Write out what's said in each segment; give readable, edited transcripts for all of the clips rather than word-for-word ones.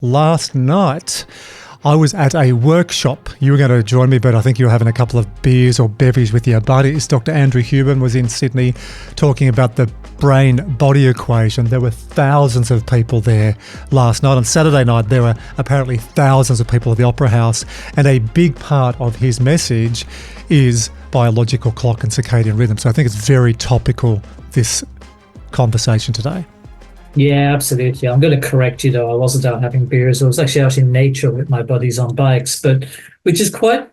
Last night, I was at a workshop. You were going to join me, but I think you were having a couple of beers or bevies with your buddies. Dr. Andrew Huberman was in Sydney talking about the brain-body equation. There were thousands of people there last night. On Saturday night, there were apparently thousands of people at the Opera House. And a big part of his message is biological clock and circadian rhythm. So I think it's very topical, this conversation today. Yeah, absolutely. I'm going to correct you, though. I wasn't out having beers. I was actually out in nature with my buddies on bikes, but which is quite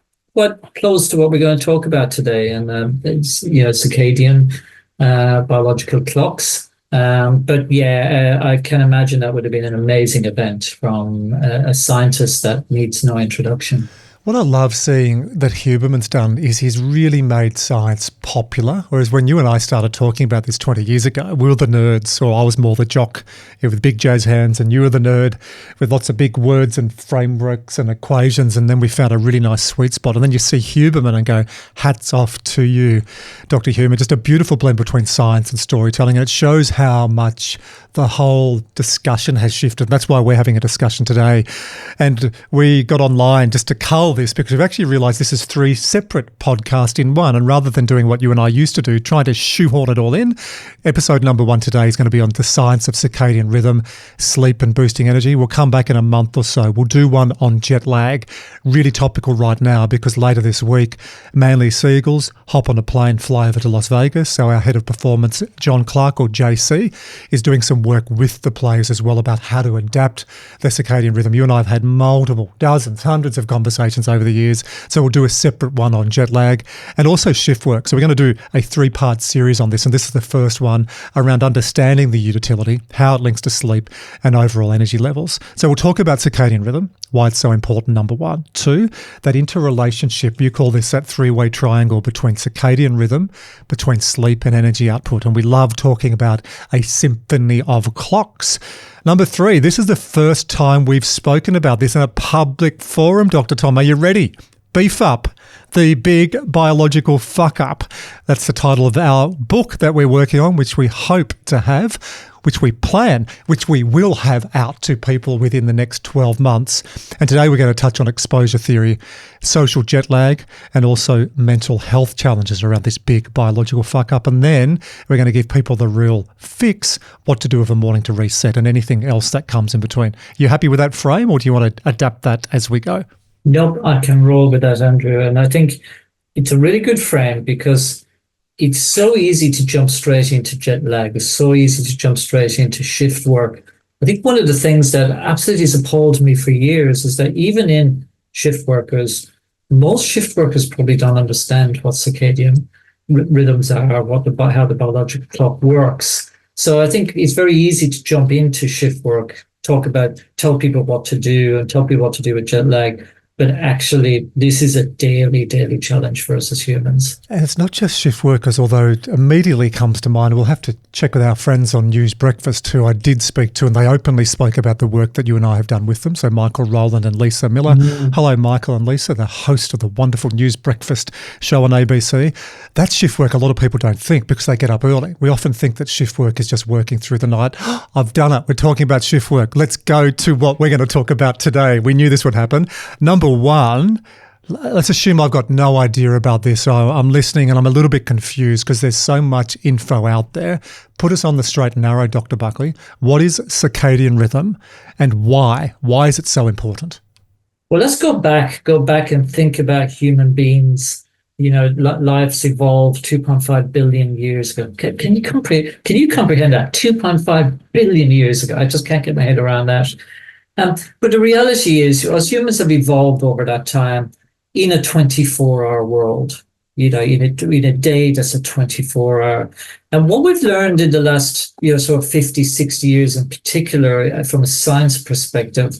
close to what we're going to talk about today. And it's circadian biological clocks. But yeah, I can imagine that would have been an amazing event from a scientist that needs no introduction. What I love seeing that Huberman's done is he's really made science popular, whereas when you and I started talking about this 20 years ago, we were the nerds, or I was more the jock with big jazz hands, and you were the nerd with lots of big words and frameworks and equations, and then we found a really nice sweet spot. And then you see Huberman and go, hats off to you, Dr. Huberman. Just a beautiful blend between science and storytelling, and it shows how much the whole discussion has shifted. That's why we're having a discussion today. And we got online just to cull this because we've actually realised this is 3 separate podcasts in one. And rather than doing what you and I used to do, trying to shoehorn it all in, episode number 1 today is going to be on the science of circadian rhythm, sleep and boosting energy. We'll come back in a month or so. We'll do one on jet lag, really topical right now because later this week, Manly Seagulls hop on a plane, fly over to Las Vegas. So our head of performance, John Clark, or JC, is doing some work with the players as well about how to adapt their circadian rhythm. You and I have had multiple, dozens, hundreds of conversations over the years. So we'll do a separate one on jet lag and also shift work. So we're going to do a 3-part series on this. And this is the first one around understanding the utility, how it links to sleep and overall energy levels. So we'll talk about circadian rhythm, why it's so important, number 1. 2, that interrelationship, you call this that 3-way triangle between circadian rhythm, between sleep and energy output. And we love talking about a symphony of clocks. Number 3, this is the first time we've spoken about this in a public forum. Dr. Tom, are you ready? Beef up. The big biological fuck up. That's the title of our book that we're working on, which we hope to have, which we plan, which we will have out to people within the next 12 months. And today we're going to touch on exposure theory, social jet lag, and also mental health challenges around this big biological fuck up. And then we're going to give people the real fix, what to do with a morning to reset and anything else that comes in between. You happy with that frame, or do you want to adapt that as we go? Nope, I can roll with that, Andrew. And I think it's a really good frame because it's so easy to jump straight into jet lag. It's so easy to jump straight into shift work. I think one of the things that absolutely has appalled me for years is that even in shift workers, most shift workers probably don't understand what circadian rhythms are, how the biological clock works. So I think it's very easy to jump into shift work, tell people what to do and tell people what to do with jet lag. But actually, this is a daily challenge for us as humans. And it's not just shift workers, although it immediately comes to mind. We'll have to check with our friends on News Breakfast, who I did speak to, and they openly spoke about the work that you and I have done with them. So Michael Rowland and Lisa Miller. Hello, Michael and Lisa, the host of the wonderful News Breakfast show on ABC. That's shift work a lot of people don't think because they get up early. We often think that shift work is just working through the night. I've done it. We're talking about shift work. Let's go to what we're going to talk about today. We knew this would happen. Number 1, let's assume I've got no idea about this. So I'm listening and I'm a little bit confused because there's so much info out there. Put us on the straight and narrow, Dr. Buckley. What is circadian rhythm and why? Why is it so important? Well, let's go back and think about human beings. You know, life's evolved 2.5 billion years ago. Can you comprehend that? 2.5 billion years ago. I just can't get my head around that. But the reality is, us humans have evolved over that time in a 24-hour world, in a day that's a 24-hour. And what we've learned in the last, sort of 50, 60 years in particular, from a science perspective,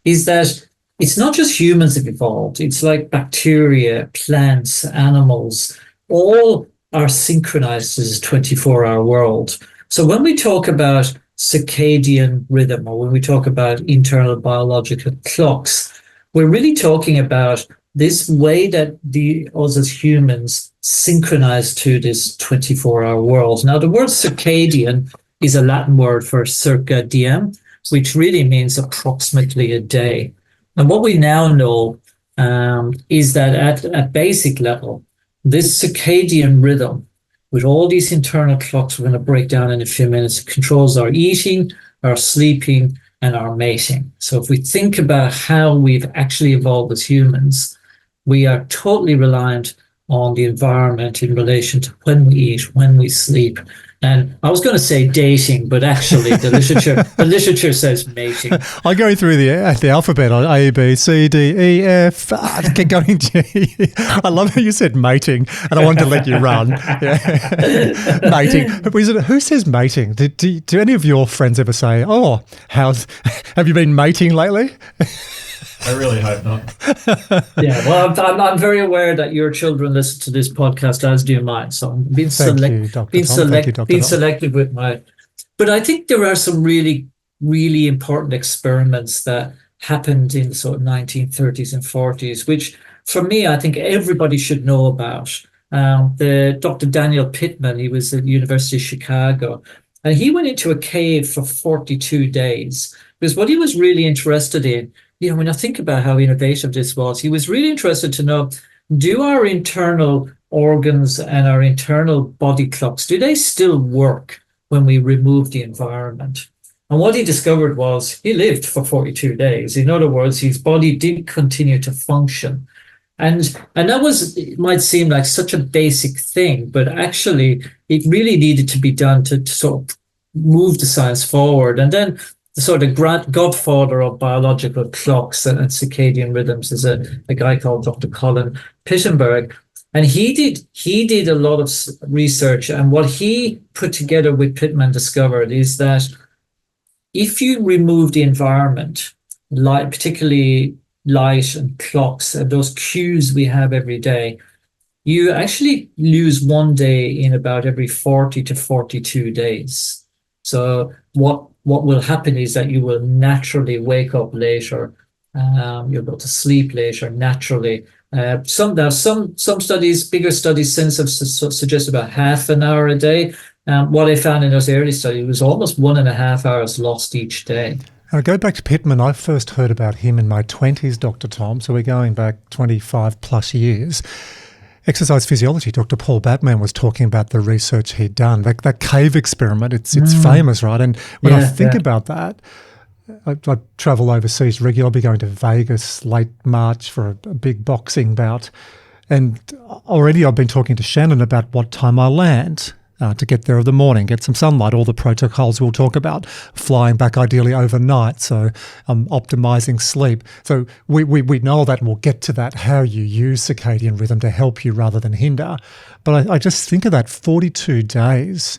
is that it's not just humans that have evolved. It's like bacteria, plants, animals, all are synchronized as a 24-hour world. So when we talk about circadian rhythm, or when we talk about internal biological clocks, we're really talking about this way that us as humans synchronize to this 24-hour world. Now, the word circadian is a Latin word for circa diem, which really means approximately a day. And what we now know is that at a basic level, this circadian rhythm, with all these internal clocks we're going to break down in a few minutes, controls our eating, our sleeping, and our mating. So if we think about how we've actually evolved as humans, we are totally reliant on the environment in relation to when we eat, when we sleep. And I was going to say dating, but actually the literature says mating. I go through the alphabet on A, B, C, D, E, F, keep going G. I love how you said mating, and I wanted to let you run. Yeah. Mating. Who says mating? Do any of your friends ever say, "Oh, have you been mating lately?" I really hope not. Yeah, well, I'm very aware that your children listen to this podcast, as do mine. So I'm being selective with my. But I think there are some really, really important experiments that happened in the sort of 1930s and 40s, which for me, I think everybody should know about. The Dr. Daniel Pittman, he was at the University of Chicago, and he went into a cave for 42 days because what he was really interested in, when I think about how innovative this was, he was really interested to know, do our internal organs and our internal body clocks, do they still work when we remove the environment? And what he discovered was he lived for 42 days. In other words, his body did continue to function. And that was, it might seem like such a basic thing, but actually it really needed to be done to sort of move the science forward. And then the sort of godfather of biological clocks and circadian rhythms is a guy called Dr. Colin Pittenberg. And he did a lot of research. And what he put together with Pittman discovered is that if you remove the environment, light, particularly light and clocks and those cues we have every day, you actually lose one day in about every 40 to 42 days. So what will happen is that you will naturally wake up later. You'll go to sleep later naturally. Some studies, bigger studies since have suggested about half an hour a day. What I found in those early studies was almost 1.5 hours lost each day. And I go back to Pittman. I first heard about him in my 20s, Dr. Tom. So we're going back 25 plus years. Exercise physiology, Dr. Paul Batman was talking about the research he'd done, that cave experiment. It's famous, right? And when I think about that, I travel overseas regularly. I'll be going to Vegas late March for a big boxing bout. And already I've been talking to Shannon about what time I land to get there in the morning, get some sunlight, all the protocols we'll talk about, flying back ideally overnight, so optimizing sleep. So we know that, and we'll get to that, how you use circadian rhythm to help you rather than hinder. But I just think of that 42 days.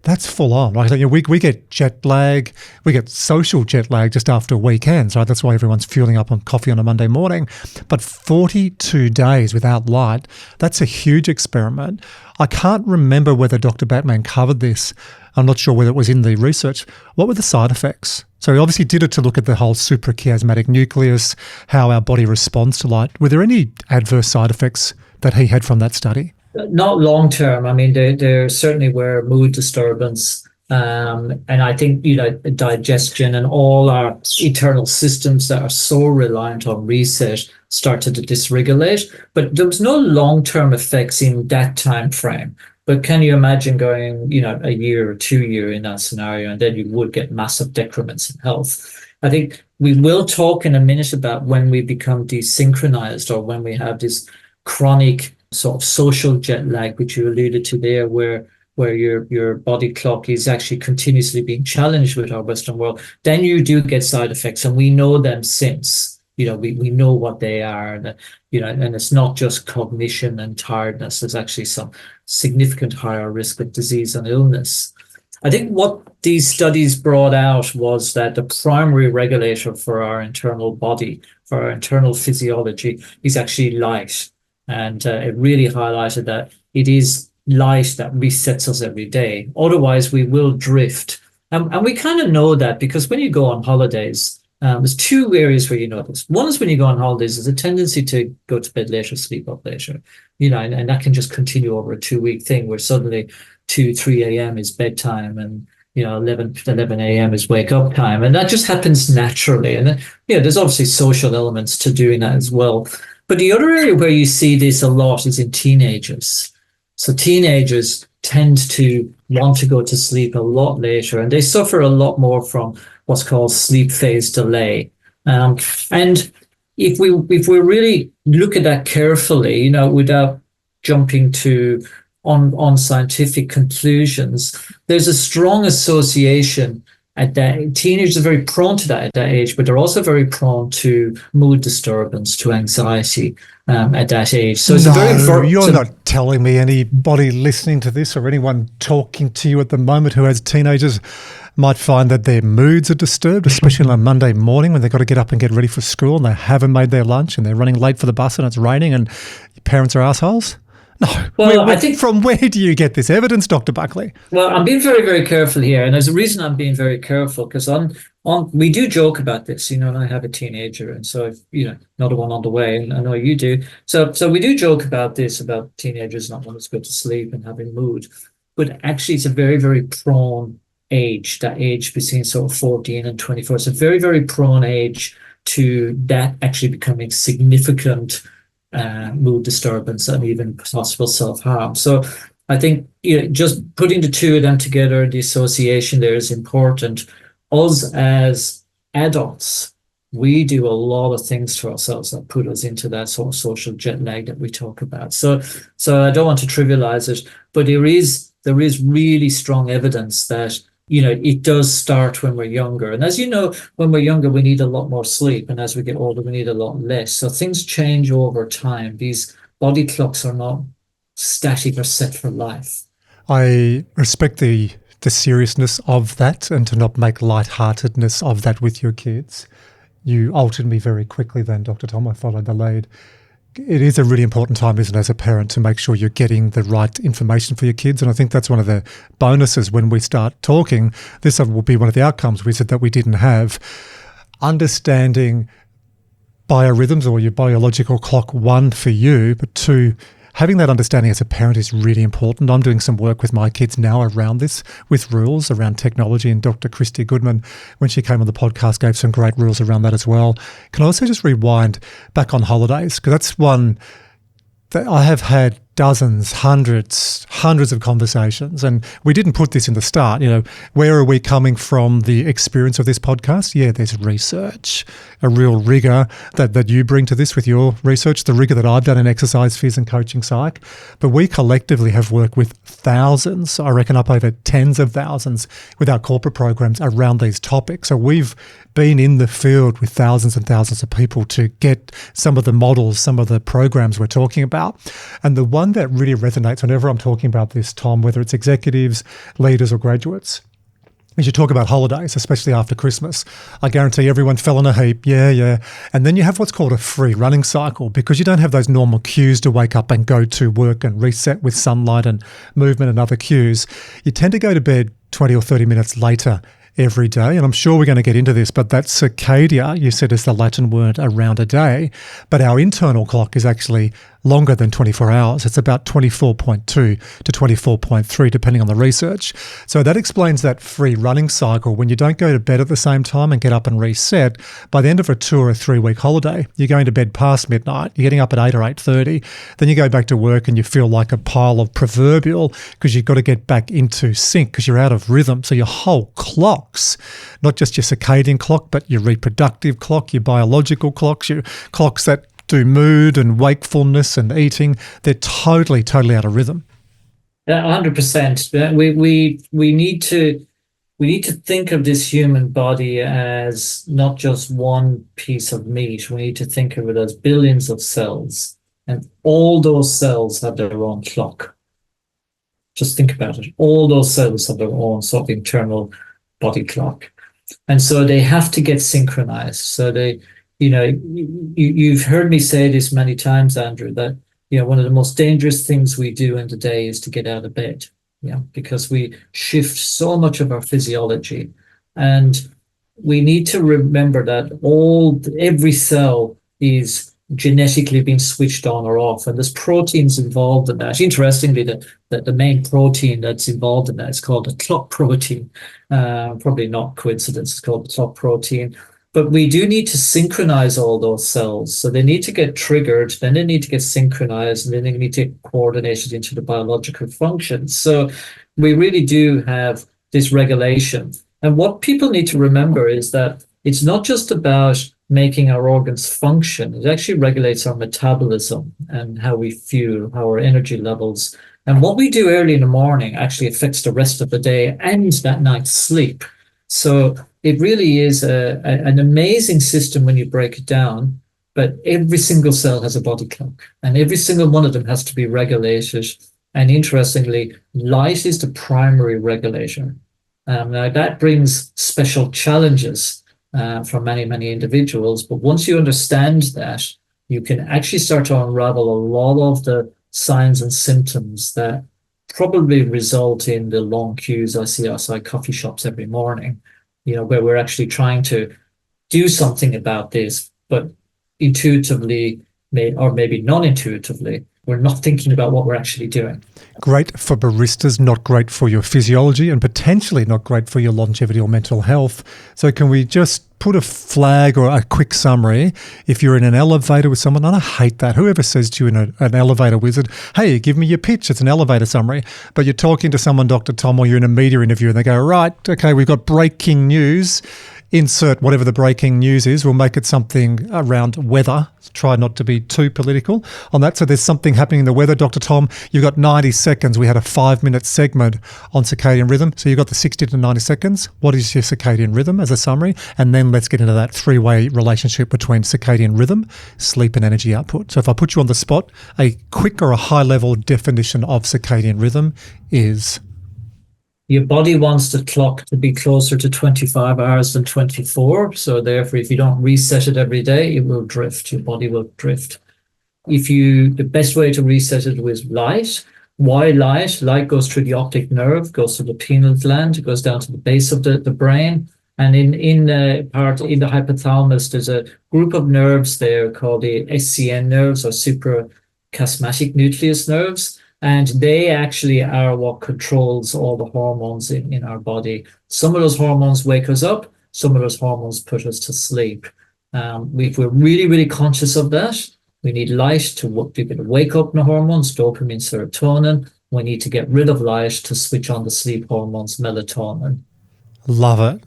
That's full on, right? We get jet lag, we get social jet lag just after weekends, right? That's why everyone's fueling up on coffee on a Monday morning. But 42 days without light, that's a huge experiment. I can't remember whether Dr. Batman covered this. I'm not sure whether it was in the research. What were the side effects? So he obviously did it to look at the whole suprachiasmatic nucleus, how our body responds to light. Were there any adverse side effects that he had from that study? Not long term. I mean, there certainly were mood disturbance, and I think digestion and all our internal systems that are so reliant on reset started to dysregulate. But there was no long term effects in that time frame. But can you imagine going, a year or 2 years in that scenario, and then you would get massive decrements in health. I think we will talk in a minute about when we become desynchronized or when we have this chronic sort of social jet lag, which you alluded to there, where your body clock is actually continuously being challenged with our Western world. Then you do get side effects, and we know them since. We know what they are, and it's not just cognition and tiredness. There's actually some significant higher risk of disease and illness. I think what these studies brought out was that the primary regulator for our internal body, for our internal physiology, is actually light. And it really highlighted that it is light that resets us every day. Otherwise, we will drift. And we kind of know that because when you go on holidays, there's two areas where you know this. One is when you go on holidays, there's a tendency to go to bed later, sleep up later, and that can just continue over a 2-week thing where suddenly 2, 3 a.m. is bedtime, and 11 a.m. is wake up time. And that just happens naturally. And then, there's obviously social elements to doing that as well. But the other area where you see this a lot is in teenagers. So teenagers tend to want to go to sleep a lot later, and they suffer a lot more from what's called sleep phase delay. And if we really look at that carefully, without jumping to unscientific conclusions, there's a strong association at that. Teenagers are very prone to that at that age, but they're also very prone to mood disturbance, to anxiety at that age. So you're not telling me anybody listening to this or anyone talking to you at the moment who has teenagers might find that their moods are disturbed, especially on a Monday morning when they've got to get up and get ready for school and they haven't made their lunch and they're running late for the bus and it's raining and your parents are assholes? No. Well, I think from where do you get this evidence, Dr. Buckley? Well, I'm being very, very careful here, and there's a reason I'm being very careful, because we do joke about this, and I have a teenager, and so another one on the way, and I know you do. So we do joke about this, about teenagers not wanting to go to sleep and having mood, but actually it's a very, very prone age. That age between sort of 14 and 24. It's a very, very prone age to that actually becoming significant mood disturbance and even possible self-harm. So I think just putting the two of them together, the association there is important. Us as adults, we do a lot of things to ourselves that put us into that sort of social jet lag that we talk about. So I don't want to trivialize it, but there is really strong evidence that it does start when we're younger. And as you know, when we're younger, we need a lot more sleep. And as we get older, we need a lot less. So things change over time. These body clocks are not static or set for life. I respect the seriousness of that and to not make lightheartedness of that with your kids. You altered me very quickly then, Dr. Tom. I followed the lead. It is a really important time, isn't it, as a parent, to make sure you're getting the right information for your kids. And I think that's one of the bonuses when we start talking. This will be one of the outcomes we said that we didn't have. Understanding biorhythms or your biological clock, one, for you, but two, having that understanding as a parent is really important. I'm doing some work with my kids now around this, with rules around technology, and Dr. Christy Goodman, when she came on the podcast, gave some great rules around that as well. Can I also just rewind back on holidays? Because that's one that I have had dozens, hundreds of conversations, and we didn't put this in the start. Where are we coming from the experience of this podcast? Yeah, there's research, a real rigor that you bring to this with your research, the rigor that I've done in exercise, phys and coaching psych. But we collectively have worked with thousands, I reckon up over tens of thousands with our corporate programs around these topics. So we've been in the field with thousands and thousands of people to get some of the models, some of the programs we're talking about. And the one that really resonates whenever I'm talking about this, Tom, whether it's executives, leaders or graduates, is you talk about holidays, especially after Christmas. I guarantee everyone fell in a heap, yeah. And then you have what's called a free running cycle, because you don't have those normal cues to wake up and go to work and reset with sunlight and movement and other cues. You tend to go to bed 20 or 30 minutes later every day. And I'm sure we're going to get into this, but that circadia, you said, is the Latin word around a day. But our internal clock is actually longer than 24 hours. It's about 24.2 to 24.3, depending on the research. So that explains that free running cycle. When you don't go to bed at the same time and get up and reset, by the end of a 2 or 3 week holiday, you're going to bed past midnight, you're getting up at 8 or 8:30, then you go back to work and you feel like a pile of proverbial, because you've got to get back into sync because you're out of rhythm. So your whole clocks, not just your circadian clock, but your reproductive clock, your biological clocks, your clocks that do mood and wakefulness and eating, they're totally out of rhythm. Yeah, 100%. We need to think of this human body as not just one piece of meat. We need to think of it as billions of cells, and all those cells have their own clock. Just think about it. All those cells have their own sort of internal body clock, and so they have to get synchronized. So you've heard me say this many times, Andrew, that one of the most dangerous things we do in the day is to get out of bed, because we shift so much of our physiology, and we need to remember that every cell is genetically being switched on or off. And there's proteins involved in that. Interestingly, the main protein that's involved in that is called the clock protein. Probably not coincidence, it's called the clock protein. But we do need to synchronize all those cells. So they need to get triggered, then they need to get synchronized, and then they need to get coordinated into the biological functions. So we really do have this regulation. And what people need to remember is that it's not just about making our organs function. It actually regulates our metabolism and how we fuel, our energy levels. And what we do early in the morning actually affects the rest of the day and that night's sleep. So it really is an amazing system when you break it down, but every single cell has a body clock, and every single one of them has to be regulated. And interestingly, light is the primary regulator. Now that brings special challenges for many, many individuals. But once you understand that, you can actually start to unravel a lot of the signs and symptoms that probably result in the long queues I see outside coffee shops every morning, where we're actually trying to do something about this, but intuitively, or maybe non-intuitively, we're not thinking about what we're actually doing. Great for baristas, not great for your physiology, and potentially not great for your longevity or mental health. So can we just put a flag or a quick summary? If you're in an elevator with someone, and I hate that, whoever says to you in an elevator wizard, hey, give me your pitch, it's an elevator summary, but you're talking to someone, Dr. Tom, or you're in a media interview and they go, right, okay, we've got breaking news. Insert whatever the breaking news is. We'll make it something around weather. Try not to be too political on that. So there's something happening in the weather. Dr. Tom, you've got 90 seconds. We had a 5-minute segment on circadian rhythm. So you've got the 60 to 90 seconds. What is your circadian rhythm as a summary? And then let's get into that 3-way relationship between circadian rhythm, sleep and energy output. So if I put you on the spot, a quick or a high-level definition of circadian rhythm is... Your body wants the clock to be closer to 25 hours than 24. So therefore, if you don't reset it every day, it will drift. Your body will drift. The best way to reset it was light. Why light? Light goes through the optic nerve, goes to the pineal gland, it goes down to the base of the brain. And in the hypothalamus, there's a group of nerves there called the SCN nerves, or suprachiasmatic nucleus nerves. And they actually are what controls all the hormones in our body. Some of those hormones wake us up. Some of those hormones put us to sleep. If we're really, really conscious of that, we need light to wake up the hormones, dopamine, serotonin. We need to get rid of light to switch on the sleep hormones, melatonin. Love it.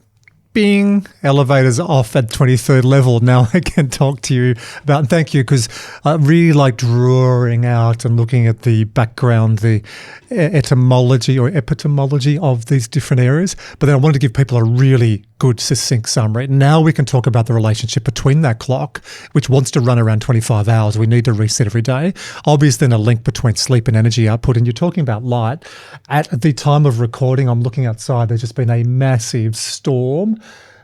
Bing, elevators off at 23rd level. Now I can talk to you about, and thank you, because I really like drawing out and looking at the background, the etymology or epitomology of these different areas. But then I wanted to give people a really good, succinct summary. Now we can talk about the relationship between that clock, which wants to run around 25 hours. We need to reset every day. Obviously, then a link between sleep and energy output. And you're talking about light. At the time of recording, I'm looking outside. There's just been a massive storm.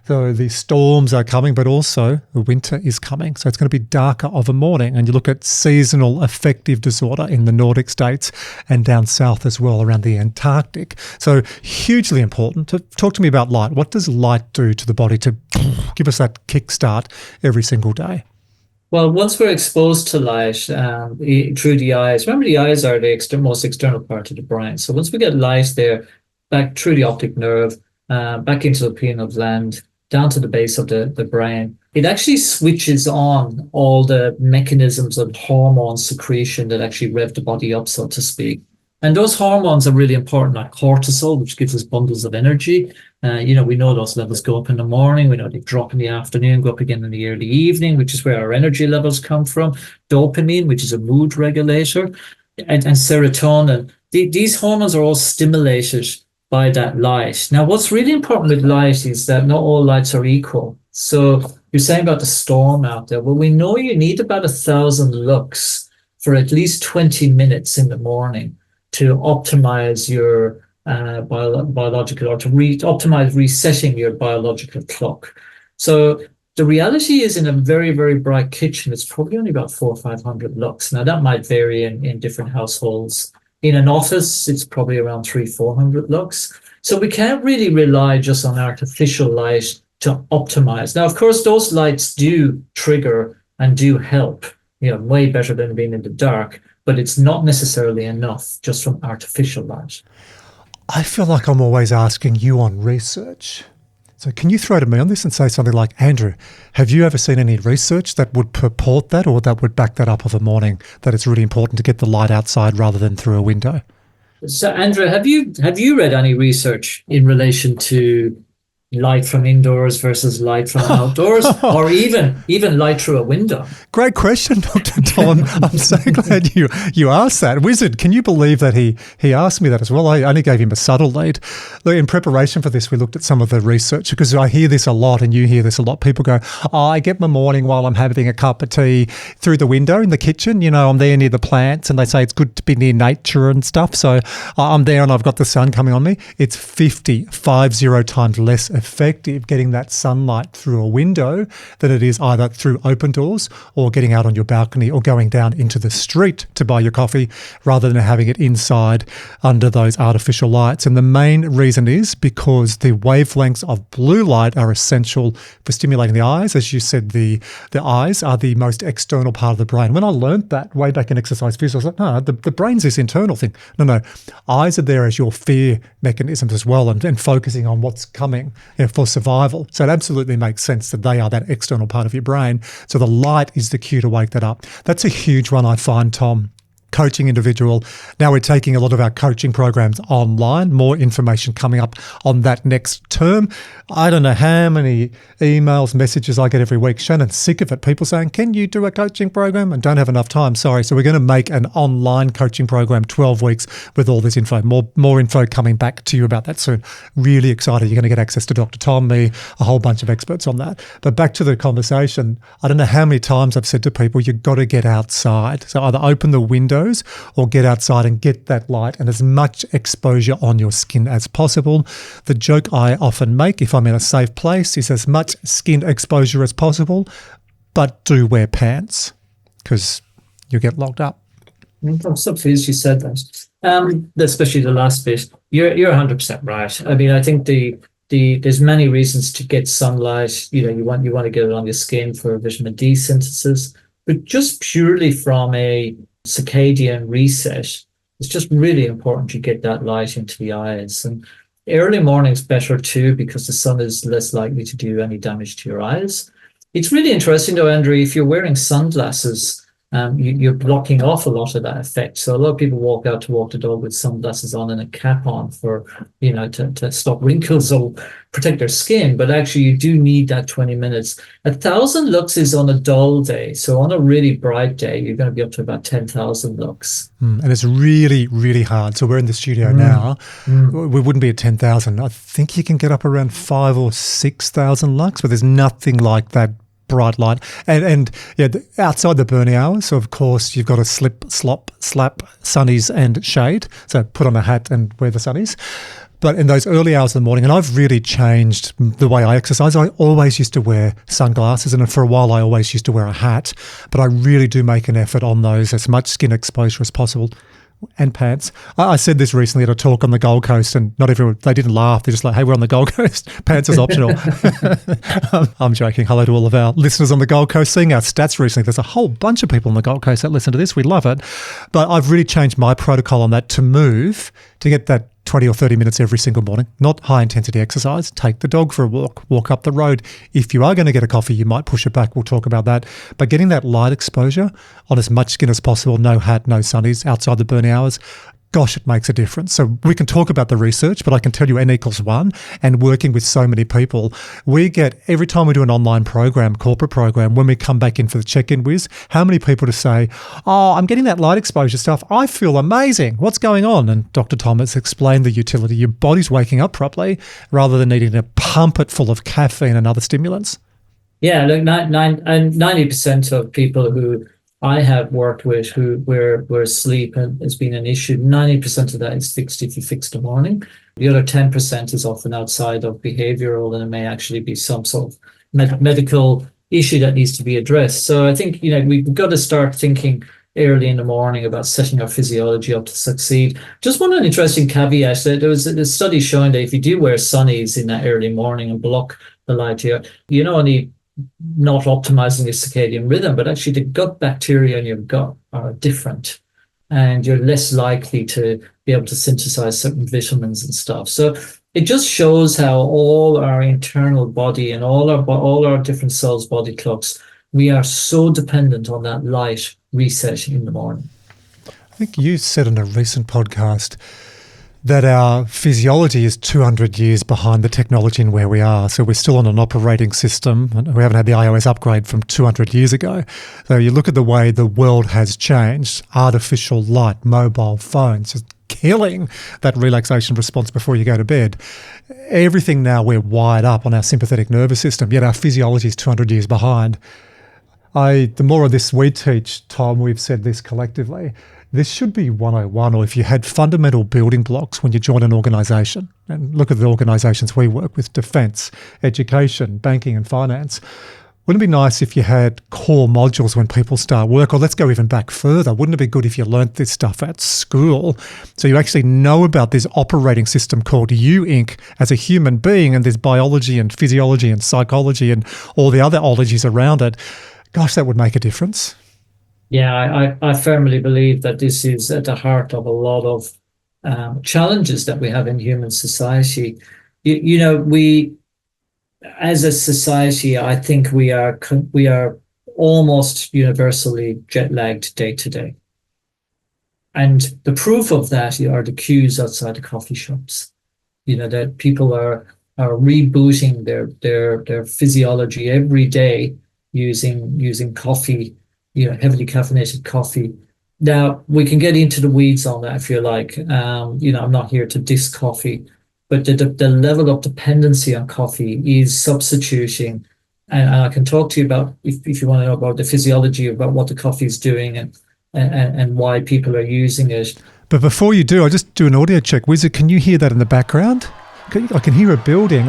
So the storms are coming, but also the winter is coming. So it's going to be darker of a morning. And you look at seasonal affective disorder in the Nordic states and down south as well, around the Antarctic. So hugely important. To talk to me about light. What does light do to the body to give us that kickstart every single day? Well, once we're exposed to light through the eyes, remember the eyes are the most external part of the brain. So once we get light there, back through the optic nerve, back into the pineal gland, down to the base of the brain, it actually switches on all the mechanisms of hormone secretion that actually rev the body up, so to speak. And those hormones are really important, like cortisol, which gives us bundles of energy. We know those levels go up in the morning. We know they drop in the afternoon, go up again in the early evening, which is where our energy levels come from. Dopamine, which is a mood regulator, and serotonin. These hormones are all stimulated by that light. Now, what's really important with light is that not all lights are equal. So you're saying about the storm out there. Well, we know you need about 1,000 lux for at least 20 minutes in the morning to optimize your biological, or to optimize resetting your biological clock. So the reality is, in a very, very bright kitchen, it's probably only about 400 or 500 lux. Now, that might vary in different households. In an office, it's probably around 300-400 lux. So we can't really rely just on artificial light to optimize. Now, of course, those lights do trigger and do help. way better than being in the dark, but it's not necessarily enough just from artificial light. I feel like I'm always asking you on research. So can you throw to me on this and say something like, Andrew, have you ever seen any research that would purport that or that would back that up of a morning, that it's really important to get the light outside rather than through a window? So, Andrew, have you read any research in relation to light from indoors versus light from outdoors, or even light through a window? Great question, Dr. Tom. I'm so glad you asked that. Wizard, can you believe that he asked me that as well? I only gave him a subtle lead. Look, in preparation for this, we looked at some of the research, because I hear this a lot and you hear this a lot. People go, I get my morning while I'm having a cup of tea through the window in the kitchen. I'm there near the plants, and they say it's good to be near nature and stuff. So I'm there and I've got the sun coming on me. It's 50 times less effective getting that sunlight through a window than it is either through open doors or getting out on your balcony or going down into the street to buy your coffee, rather than having it inside under those artificial lights. And the main reason is because the wavelengths of blue light are essential for stimulating the eyes. As you said, the eyes are the most external part of the brain. When I learned that way back in exercise physics, I was like, no, the brain's this internal thing. No, eyes are there as your fear mechanisms as well, and focusing on what's coming for survival. So it absolutely makes sense that they are that external part of your brain. So the light is the cue to wake that up. That's a huge one, I find, Tom. Coaching individual. Now we're taking a lot of our coaching programs online. More information coming up on that next term. I don't know how many emails, messages I get every week. Shannon's sick of it. People saying, can you do a coaching program? And don't have enough time. Sorry. So we're going to make an online coaching program, 12 weeks with all this info. More info coming back to you about that soon. Really excited. You're going to get access to Dr. Tom, me, a whole bunch of experts on that. But back to the conversation. I don't know how many times I've said to people, you've got to get outside. So either open the window or get outside and get that light and as much exposure on your skin as possible. The joke I often make if I'm in a safe place is as much skin exposure as possible, but do wear pants because you get locked up. I'm so pleased you said that, especially the last bit. You're 100% right. I mean, I think there's many reasons to get sunlight. You want to get it on your skin for vitamin D synthesis, but just purely from a circadian reset, it's just really important to get that light into the eyes. And early morning's better too, because the sun is less likely to do any damage to your eyes. It's really interesting though, Andrew, if you're wearing sunglasses, you're blocking off a lot of that effect. So a lot of people walk out to walk the dog with sunglasses on and a cap on for, to stop wrinkles or protect their skin. But actually you do need that 20 minutes. 1,000 lux is on a dull day. So on a really bright day, you're going to be up to about 10,000 lux. And it's really, really hard. So we're in the studio now. We wouldn't be at 10,000. I think you can get up around 5,000 or 6,000 lux, but there's nothing like that bright light. And outside the burning hours, so of course you've got to slap sunnies and shade. So put on a hat and wear the sunnies. But in those early hours of the morning, and I've really changed the way I exercise. I always used to wear sunglasses, and for a while I always used to wear a hat. But I really do make an effort on those, as much skin exposure as possible. And pants. I said this recently at a talk on the Gold Coast, and not everyone, they didn't laugh. They're just like, hey, we're on the Gold Coast. Pants is optional. I'm joking. Hello to all of our listeners on the Gold Coast. Seeing our stats recently, there's a whole bunch of people on the Gold Coast that listen to this. We love it. But I've really changed my protocol on that to move, to get that 20 or 30 minutes every single morning, not high intensity exercise. Take the dog for a walk up the road. If you are going to get a coffee, you might push it back. We'll talk about that. But getting that light exposure on as much skin as possible, no hat, no sunnies, outside the burning hours, gosh, it makes a difference. So we can talk about the research, but I can tell you N=1, and working with so many people, we get, every time we do an online program, corporate program, when we come back in for the check-in whiz, how many people to say, oh, I'm getting that light exposure stuff. I feel amazing. What's going on? And Dr. Thomas explained the utility. Your body's waking up properly rather than needing to pump it full of caffeine and other stimulants. Yeah, look, 90% of people who I have worked with where sleep has been an issue, 90% of that is fixed if you fix the morning. The other 10% is often outside of behavioral, and it may actually be some sort of medical issue that needs to be addressed. So I think, we've got to start thinking early in the morning about setting our physiology up to succeed. Just one interesting caveat, there was a study showing that if you do wear sunnies in that early morning and block the light here, only not optimizing your circadian rhythm, but actually the gut bacteria in your gut are different, and you're less likely to be able to synthesize certain vitamins and stuff. So it just shows how all our internal body and all our different cells' body clocks, we are so dependent on that light reset in the morning. I think you said in a recent podcast that our physiology is 200 years behind the technology and where we are. So we're still on an operating system. We haven't had the iOS upgrade from 200 years ago. So you look at the way the world has changed, artificial light, mobile phones, just killing that relaxation response before you go to bed. Everything now, we're wired up on our sympathetic nervous system, yet our physiology is 200 years behind. The more of this we teach, Tom, we've said this collectively, this should be 101, or if you had fundamental building blocks when you join an organisation, and look at the organisations we work with, defence, education, banking and finance, wouldn't it be nice if you had core modules when people start work? Or let's go even back further. Wouldn't it be good if you learnt this stuff at school so you actually know about this operating system called you, Inc. as a human being, and there's biology and physiology and psychology and all the other ologies around it? Gosh, that would make a difference. Yeah, I firmly believe that this is at the heart of a lot of challenges that we have in human society. We, as a society, I think we are almost universally jet lagged day to day. And the proof of that are the queues outside the coffee shops. That people are rebooting their physiology every day using coffee, heavily caffeinated coffee. Now, we can get into the weeds on that if you like. I'm not here to diss coffee, but the level of dependency on coffee is substituting. And I can talk to you about, if you want to know about the physiology, about what the coffee is doing and why people are using it. But before you do, I'll just do an audio check. Wizard, can you hear that in the background? I can hear a building.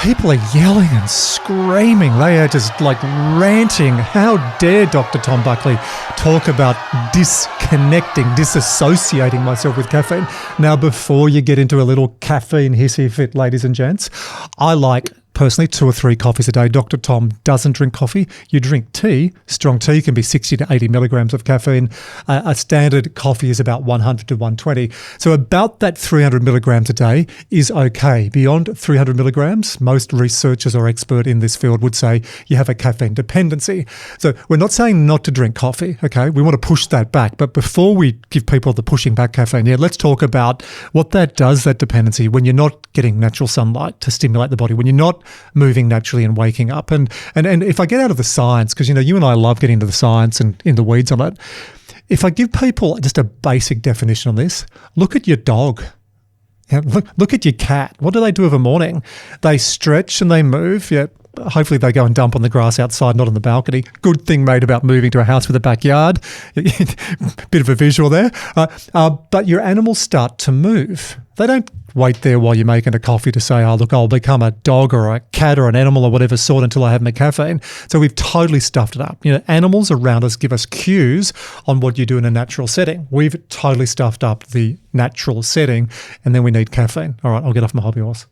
People are yelling and screaming. They are just like ranting. How dare Dr. Tom Buckley talk about disassociating myself with caffeine. Now, before you get into a little caffeine hissy fit, ladies and gents, I like personally 2 or 3 coffees a day. Dr. Tom doesn't drink coffee. You drink tea. Strong tea can be 60 to 80 milligrams of caffeine. A standard coffee is about 100 to 120. So about that 300 milligrams a day is okay. Beyond 300 milligrams, most researchers or expert in this field would say you have a caffeine dependency. So we're not saying not to drink coffee, okay? We want to push that back. But before we give people the pushing back caffeine, let's talk about what that does, that dependency, when you're not getting natural sunlight to stimulate the body, when you're not moving naturally and waking up. And if I get out of the science, because you and I love getting into the science and in the weeds on it, if I give people just a basic definition on this, look at your dog. Look at your cat. What do they do of a morning? They stretch and they move. Yeah, hopefully they go and dump on the grass outside, not on the balcony. Good thing made about moving to a house with a backyard. Bit of a visual there. But your animals start to move. They don't wait there while you're making a coffee to say, oh, look, I'll become a dog or a cat or an animal or whatever sort until I have my caffeine. So we've totally stuffed it up. Animals around us give us cues on what you do in a natural setting. We've totally stuffed up the natural setting, and then we need caffeine. All right, I'll get off my hobby horse.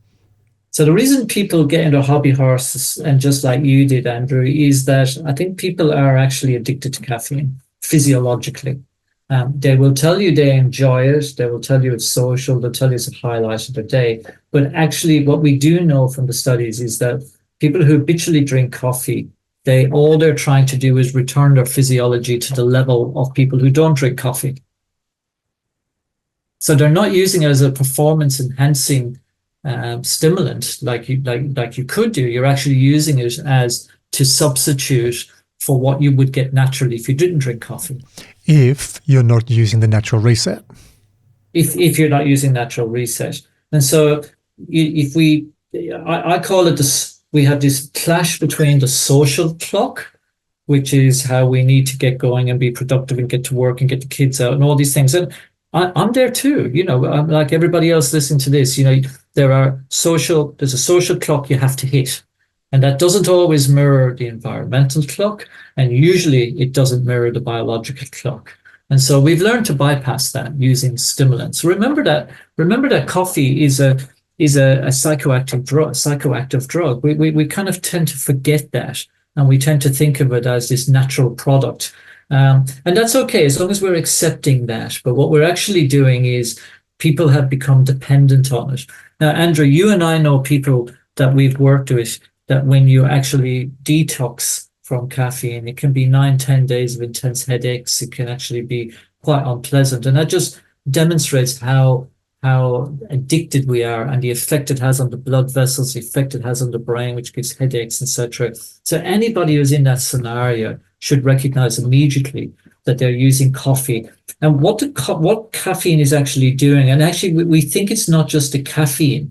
So the reason people get into hobby horses, and just like you did, Andrew, is that I think people are actually addicted to caffeine physiologically. They will tell you they enjoy it. They will tell you it's social. They'll tell you it's a highlight of the day. But actually, what we do know from the studies is that people who habitually drink coffee, all they're trying to do is return their physiology to the level of people who don't drink coffee. So they're not using it as a performance-enhancing stimulant like you could do. You're actually using it as to substitute for what you would get naturally if you didn't drink coffee. If you're not using the natural reset. If you're not using natural reset. And so I call it this, we have this clash between the social clock, which is how we need to get going and be productive and get to work and get the kids out and all these things. And I'm there too, I'm like everybody else listening to this, there's a social clock you have to hit. And that doesn't always mirror the environmental clock, and usually it doesn't mirror the biological clock. And so we've learned to bypass that using stimulants. Remember that coffee is is a psychoactive drug. We kind of tend to forget that, and we tend to think of it as this natural product. And that's okay as long as we're accepting that. But what we're actually doing is people have become dependent on it. Now, Andrew, you and I know people that we've worked with that when you actually detox from caffeine, it can be 9-10 days of intense headaches. It can actually be quite unpleasant. And that just demonstrates how addicted we are and the effect it has on the blood vessels, the effect it has on the brain, which gives headaches, etc. So anybody who's in that scenario should recognize immediately that they're using coffee. And what caffeine is actually doing, and actually we think it's not just the caffeine.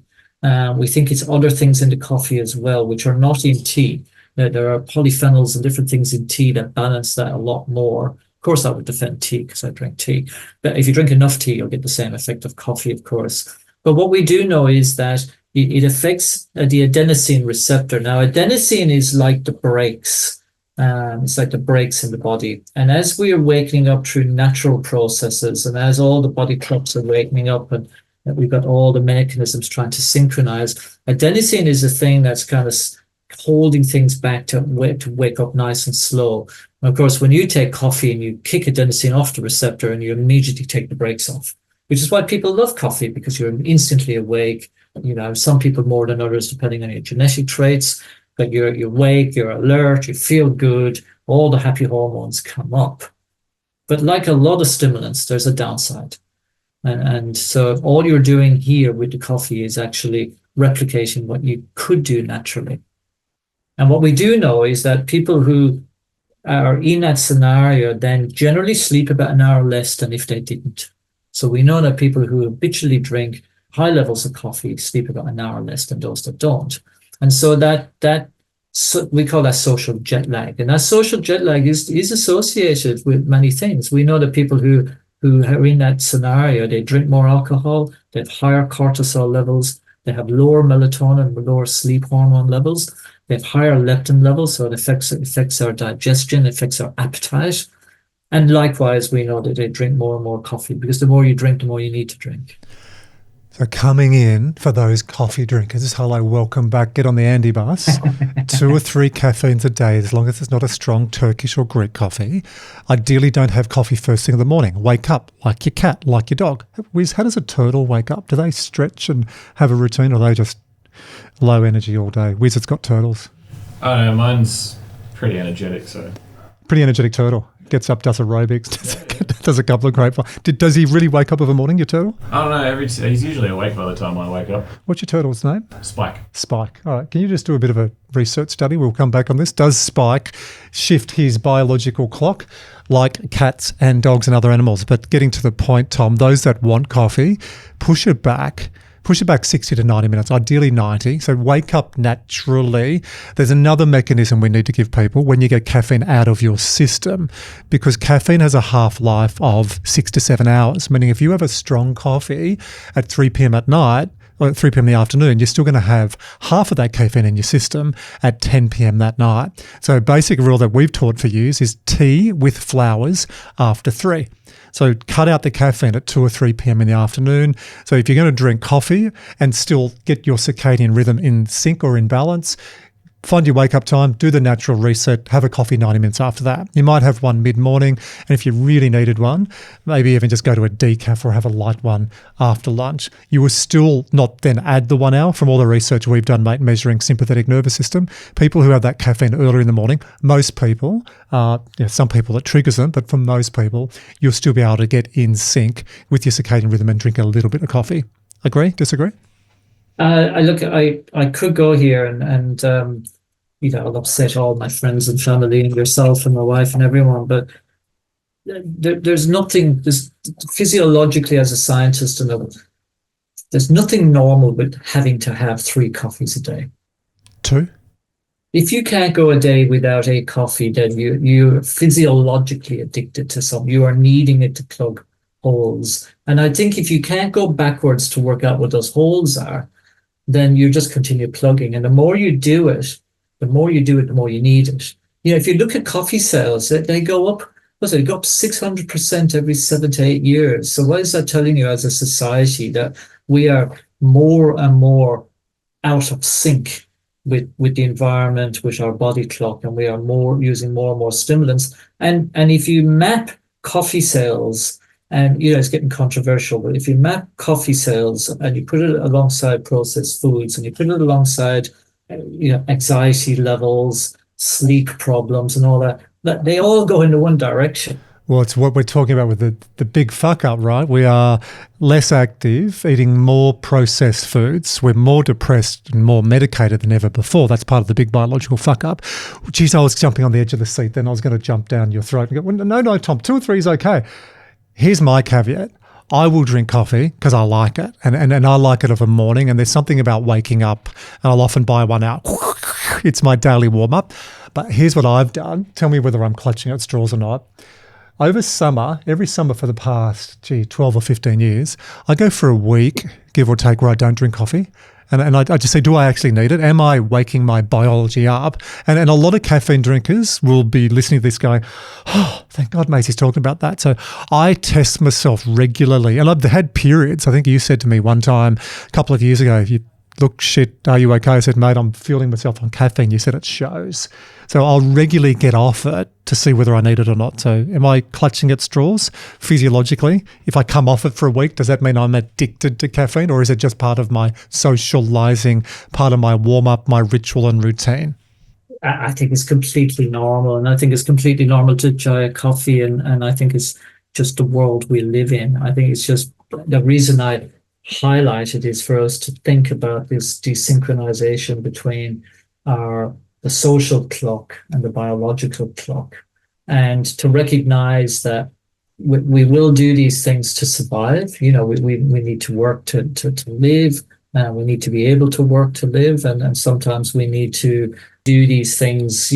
We think it's other things in the coffee as well, which are not in tea. There are polyphenols and different things in tea that balance that a lot more. Of course, I would defend tea because I drink tea. But if you drink enough tea, you'll get the same effect of coffee, of course. But what we do know is that it affects the adenosine receptor. Now, adenosine is like the brakes. It's like the brakes in the body. And as we are waking up through natural processes, and as all the body clocks are waking up, and we've got all the mechanisms trying to synchronize, adenosine is the thing that's kind of holding things back to wake up nice and slow. And of course, when you take coffee and you kick adenosine off the receptor and you immediately take the brakes off, which is why people love coffee, because you're instantly awake. You know, some people more than others, depending on your genetic traits, but you're awake, you're alert, you feel good, all the happy hormones come up. But like a lot of stimulants, there's a downside. And so all you're doing here with the coffee is actually replicating what you could do naturally. And what we do know is that people who are in that scenario then generally sleep about an hour less than if they didn't. So we know that people who habitually drink high levels of coffee sleep about an hour less than those that don't. And so so we call that social jet lag. And that social jet lag is associated with many things. We know that people who are in that scenario, they drink more alcohol, they have higher cortisol levels, they have lower melatonin, lower sleep hormone levels, they have higher leptin levels, so it affects our digestion, affects our appetite. And likewise, we know that they drink more and more coffee, because the more you drink, the more you need to drink. So coming in for those coffee drinkers, hello, welcome back, get on the Andy bus. 2 or 3 caffeines a day, as long as it's not a strong Turkish or Greek coffee. Ideally, don't have coffee first thing in the morning. Wake up like your cat, like your dog. Wiz, how does a turtle wake up? Do they stretch and have a routine, or are they just low energy all day? Wiz, it's got turtles. I don't know, mine's pretty energetic, so. Pretty energetic turtle. Gets up, does aerobics, does a couple of great. Does he really wake up of a morning, your turtle? I don't know, he's usually awake by the time I wake up. What's your turtle's name? Spike. Spike. All right. Can you just do a bit of a research study? We'll come back on this. Does Spike shift his biological clock like cats and dogs and other animals? But getting to the point, Tom, those that want coffee, push it back 60 to 90 minutes, ideally 90. So wake up naturally. There's another mechanism we need to give people when you get caffeine out of your system, because caffeine has a half-life of 6 to 7 hours, meaning if you have a strong coffee at 3 p.m. at night, or at 3 p.m. in the afternoon, you're still going to have half of that caffeine in your system at 10 p.m. that night. So a basic rule that we've taught for use is tea with flowers after 3. So cut out the caffeine at 2 or 3 p.m. in the afternoon. So if you're going to drink coffee and still get your circadian rhythm in sync or in balance, find your wake up time, do the natural reset, have a coffee 90 minutes after that. You might have one mid-morning, and if you really needed one, maybe even just go to a decaf or have a light one after lunch. You will still not then add the 1 hour. From all the research we've done, mate, measuring sympathetic nervous system, people who have that caffeine earlier in the morning, most people, some people it triggers them, but for most people, you'll still be able to get in sync with your circadian rhythm and drink a little bit of coffee. Agree? Disagree? I could go here and I'll upset all my friends and family and yourself and my wife and everyone, but there's physiologically, as a scientist, there's nothing normal with having to have 3 coffees a day. 2? If you can't go a day without a coffee, then you're physiologically addicted to some. You are needing it to plug holes. And I think if you can't go backwards to work out what those holes are, then you just continue plugging. And the more you do it, the more you need it. If you look at coffee sales, they go up, they go up 600% every 7 to 8 years. So what is that telling you as a society? That we are more and more out of sync with the environment, with our body clock, and we are using more and more stimulants. And if you map coffee sales, and it's getting controversial, but if you map coffee sales and you put it alongside processed foods, and you put it alongside anxiety levels, sleep problems, and all that they all go into one direction. Well, it's what we're talking about with the big fuck up, right? We are less active, eating more processed foods. We're more depressed and more medicated than ever before. That's part of the big biological fuck up. Geez, I was jumping on the edge of the seat. Then I was going to jump down your throat and go, well, no, Tom, 2 or 3 is okay. Here's my caveat. I will drink coffee because I like it, and I like it of a morning, and there's something about waking up, and I'll often buy one out. It's my daily warm-up. But here's what I've done. Tell me whether I'm clutching at straws or not. Over summer, every summer for the past, 12 or 15 years, I go for a week, give or take, where I don't drink coffee. And I just say, do I actually need it? Am I waking my biology up? And a lot of caffeine drinkers will be listening to this going, oh, thank God Macy's talking about that. So I test myself regularly. And I've had periods. I think you said to me one time a couple of years ago, if you look shit, are you okay? I said, mate, I'm feeling myself on caffeine. You said it shows. So I'll regularly get off it to see whether I need it or not. So am I clutching at straws physiologically? If I come off it for a week, does that mean I'm addicted to caffeine, or is it just part of my socializing, part of my warm-up, my ritual and routine? I think it's completely normal, and I think it's completely normal to enjoy a coffee, and I think it's just the world we live in. I think it's just the reason I highlighted is for us to think about this desynchronization between the social clock and the biological clock, and to recognize that we will do these things to survive. We need to work to live, and we need to be able to work to live, and sometimes we need to do these things,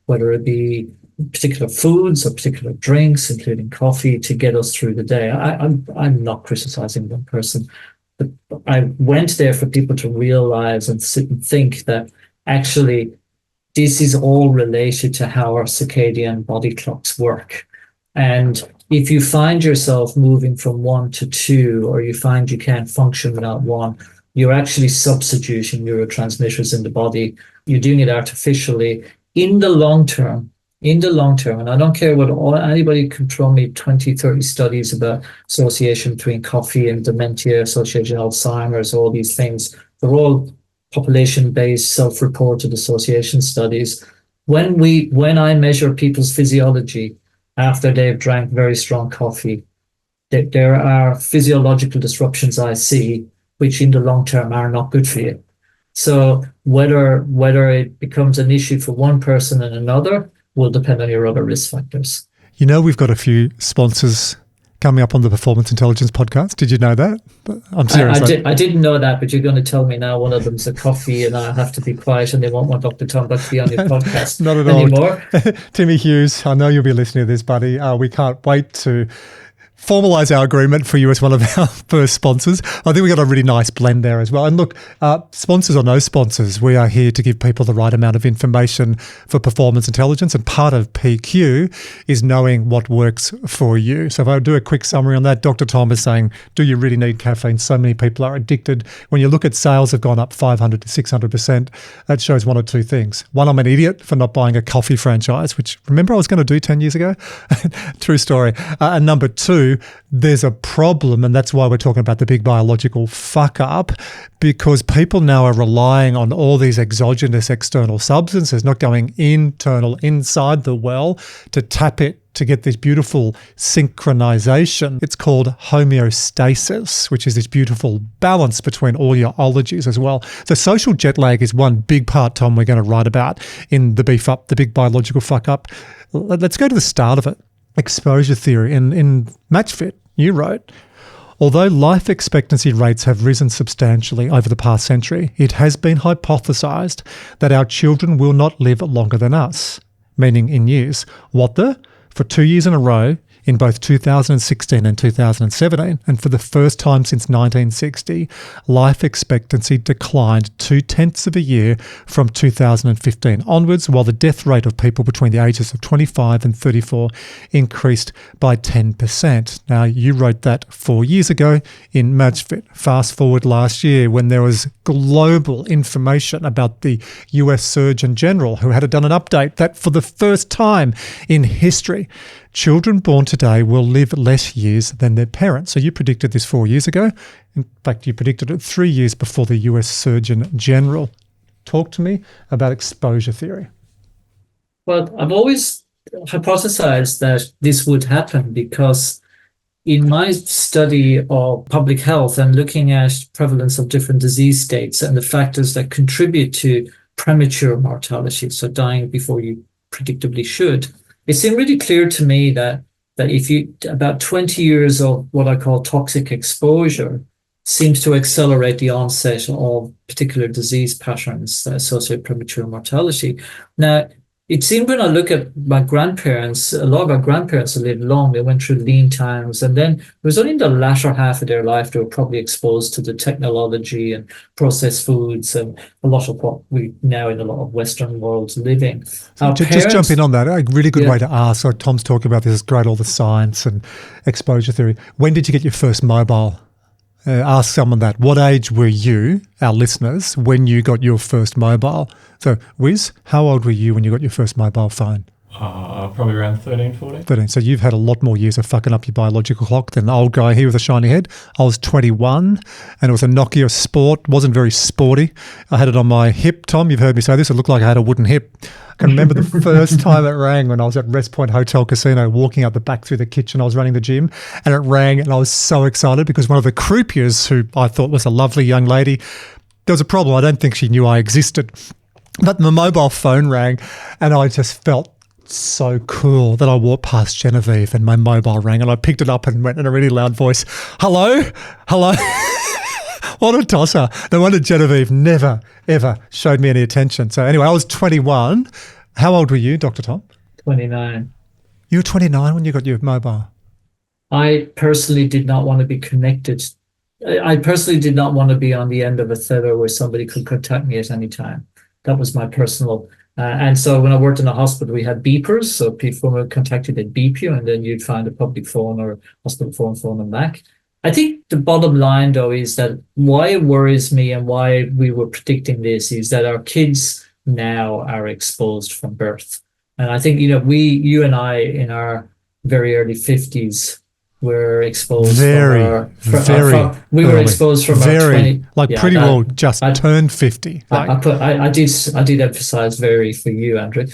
whether it be particular foods or particular drinks, including coffee, to get us through the day. I'm not criticizing one person, but I went there for people to realize and sit and think that actually this is all related to how our circadian body clocks work. And if you find yourself moving from 1 to 2, or you find you can't function without 1, you're actually substituting neurotransmitters in the body. You're doing it artificially. In the long term, and I don't care what anybody can throw me 20, 30 studies about association between coffee and dementia, association with Alzheimer's, all these things. They're all population-based, self-reported association studies. When I measure people's physiology after they've drank very strong coffee, there are physiological disruptions I see, which in the long term are not good for you. So whether it becomes an issue for one person and another will depend on your other risk factors. We've got a few sponsors coming up on the Performance Intelligence podcast. Did you know that? I'm serious. I didn't know that, but you're going to tell me now one of them's a coffee and I have to be quiet and they won't want Dr. Tom Buckley on your podcast Not at anymore. All. Timmy Hughes, I know you'll be listening to this, buddy. We can't wait to formalise our agreement for you as one of our first sponsors. I think we got a really nice blend there as well. And look, sponsors or no sponsors, we are here to give people the right amount of information for performance intelligence. And part of PQ is knowing what works for you. So if I do a quick summary on that, Dr. Tom is saying, do you really need caffeine? So many people are addicted. When you look at sales have gone up 500 to 600%, that shows one or two things. One, I'm an idiot for not buying a coffee franchise, which remember I was going to do 10 years ago? True story. And number two, there's a problem, and that's why we're talking about the big biological fuck up, because people now are relying on all these exogenous external substances, not going internal inside the well to tap it to get this beautiful synchronization. It's called homeostasis, which is this beautiful balance between all your ologies as well. So social jet lag is one big part, Tom, we're going to write about in the beef up, the big biological fuck up. Let's go to the start of it. Exposure theory. In matchfit, you wrote, although life expectancy rates have risen substantially over the past century, it has been hypothesized that our children will not live longer than us, meaning in years. What the? For 2 years in a row, in both 2016 and 2017. And for the first time since 1960, life expectancy declined 0.2 of a year from 2015 onwards, while the death rate of people between the ages of 25 and 34 increased by 10%. Now, you wrote that 4 years ago in Matchfit. Fast forward last year when there was global information about the US Surgeon General who had done an update that for the first time in history, children born today will live less years than their parents. So you predicted this 4 years ago. In fact, you predicted it 3 years before the US Surgeon General. Talk to me about exposure theory. Well, I've always hypothesized that this would happen because in my study of public health and looking at prevalence of different disease states and the factors that contribute to premature mortality, so dying before you predictably should, it seemed really clear to me that if you about 20 years of what I call toxic exposure seems to accelerate the onset of particular disease patterns that associate premature mortality. Now, it seemed when I look at my grandparents, a lot of our grandparents lived long. They went through lean times. And then it was only in the latter half of their life they were probably exposed to the technology and processed foods and a lot of what we now in a lot of Western worlds living. Just jump in on that. A really good way to ask. So Tom's talking about this. It's great, all the science and exposure theory. When did you get your first mobile? Ask someone that. What age were you, our listeners, when you got your first mobile? So, Wiz, how old were you when you got your first mobile phone? Probably around 13, 14. 13. So you've had a lot more years of fucking up your biological clock than the old guy here with a shiny head. I was 21 and it was a Nokia Sport. Wasn't very sporty. I had it on my hip, Tom. You've heard me say this. It looked like I had a wooden hip. I can remember the first time it rang when I was at Rest Point Hotel Casino, walking out the back through the kitchen. I was running the gym and it rang and I was so excited because one of the croupiers, who I thought was a lovely young lady, there was a problem. I don't think she knew I existed. But my mobile phone rang and I just felt so cool that I walked past Genevieve and my mobile rang and I picked it up and went in a really loud voice, hello? What a tosser. No wonder Genevieve never, ever showed me any attention. So anyway, I was 21. How old were you, Dr. Tom? 29. You were 29 when you got your mobile? I personally did not want to be connected. I personally did not want to be on the end of a tether where somebody could contact me at any time. That was my personal. And so when I worked in a hospital, we had beepers. So people were contacted, they'd beep you, and then you'd find a public phone or hospital phone them back. I think the bottom line, though, is that why it worries me and why we were predicting this is that our kids now are exposed from birth. And I think, you and I in our very early 50s were exposed we were exposed from our 20. Pretty well just turned 50. I did emphasize very for you, Andrew.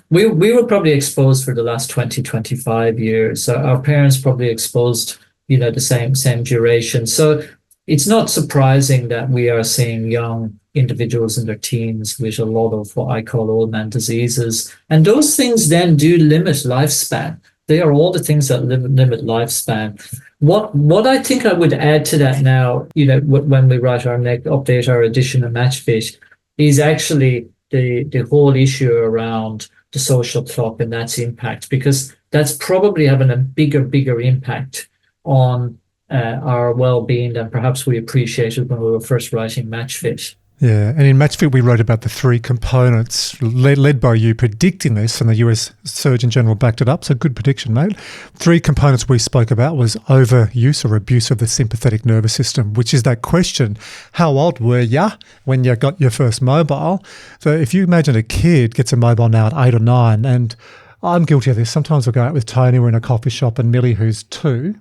We were probably exposed for the last 20, 25 years. So our parents probably exposed the same duration. So it's not surprising that we are seeing young individuals in their teens with a lot of what I call old man diseases. And those things then do limit lifespan. They are all the things that limit lifespan. What I think I would add to that now, when we write update our edition of Matchfit, is actually the whole issue around the social clock and that's impact, because that's probably having a bigger impact on our well-being than perhaps we appreciated when we were first writing Matchfit. Yeah, and in Matchfit we wrote about the three components led by you predicting this, and the US Surgeon General backed it up, so good prediction, mate. Three components we spoke about was overuse or abuse of the sympathetic nervous system, which is that question, how old were you when you got your first mobile? So if you imagine a kid gets a mobile now at 8 or 9, and I'm guilty of this. Sometimes we'll go out with Tony, we're in a coffee shop, and Millie, who's 2,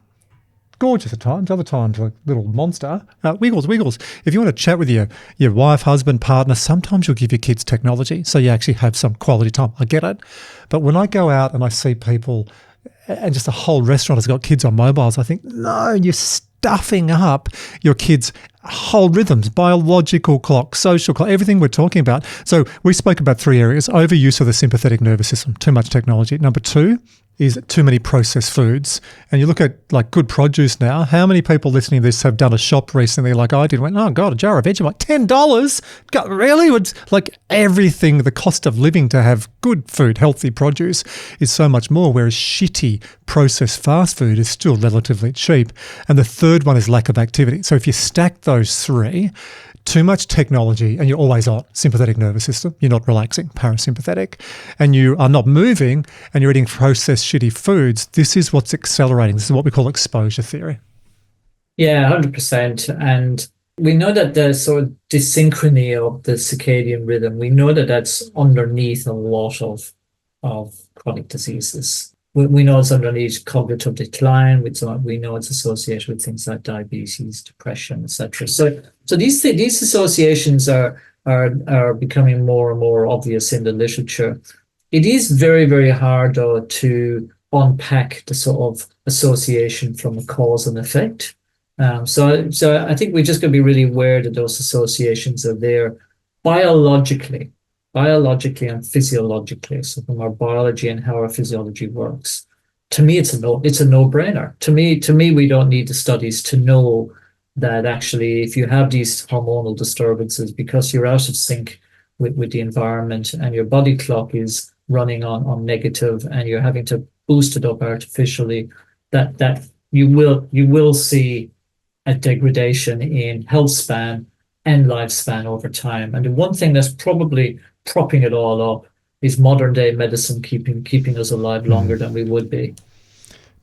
gorgeous at times, other times like little monster. Wiggles. If you want to chat with your wife, husband, partner, sometimes you'll give your kids technology so you actually have some quality time. I get it. But when I go out and I see people and just a whole restaurant has got kids on mobiles, I think, no, you're stuffing up your kids' whole rhythms, biological clock, social clock, everything we're talking about. So we spoke about 3 areas: overuse of the sympathetic nervous system, too much technology. Number 2, is too many processed foods. And you look at like good produce now. How many people listening to this have done a shop recently like I did, went, oh God, a jar of Vegemite, $10? God, really? It's like everything, the cost of living to have good food, healthy produce is so much more, whereas shitty processed fast food is still relatively cheap. And the third one is lack of activity. So if you stack those three, too much technology and you're always on sympathetic nervous system, you're not relaxing, parasympathetic, and you are not moving and you're eating processed shitty foods, this is what's accelerating. This is what we call exposure theory. Yeah, 100%. And we know that the sort of dysynchrony of the circadian rhythm, we know that that's underneath a lot of chronic diseases. We know it's underneath cognitive decline. We know it's associated with things like diabetes, depression, etc. So these associations are becoming more and more obvious in the literature. It is very, very hard, though, to unpack the sort of association from a cause and effect. So I think we're just going to be really aware that those associations are there biologically and physiologically, so from our biology and how our physiology works. To me, it's a no-brainer. To me, we don't need the studies to know that actually if you have these hormonal disturbances because you're out of sync with the environment and your body clock is running on negative and you're having to boost it up artificially, that you will see a degradation in health span and lifespan over time. And the one thing that's probably propping it all up is modern day medicine keeping us alive longer than we would be.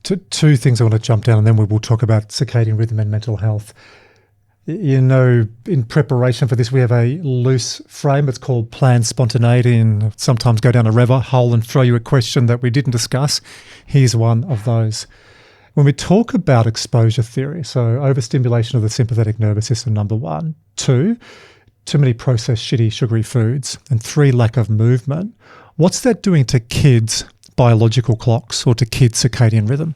Two things I want to jump down and then we will talk about circadian rhythm and mental health. You know, in preparation for this, we have a loose frame. It's called planned spontaneity, and sometimes go down a rabbit hole and throw you a question that we didn't discuss. Here's one of those. When we talk about exposure theory, so overstimulation of the sympathetic nervous system, number one. Two, too many processed shitty sugary foods. And three, lack of movement. What's that doing to kids' biological clocks or to kids' circadian rhythm?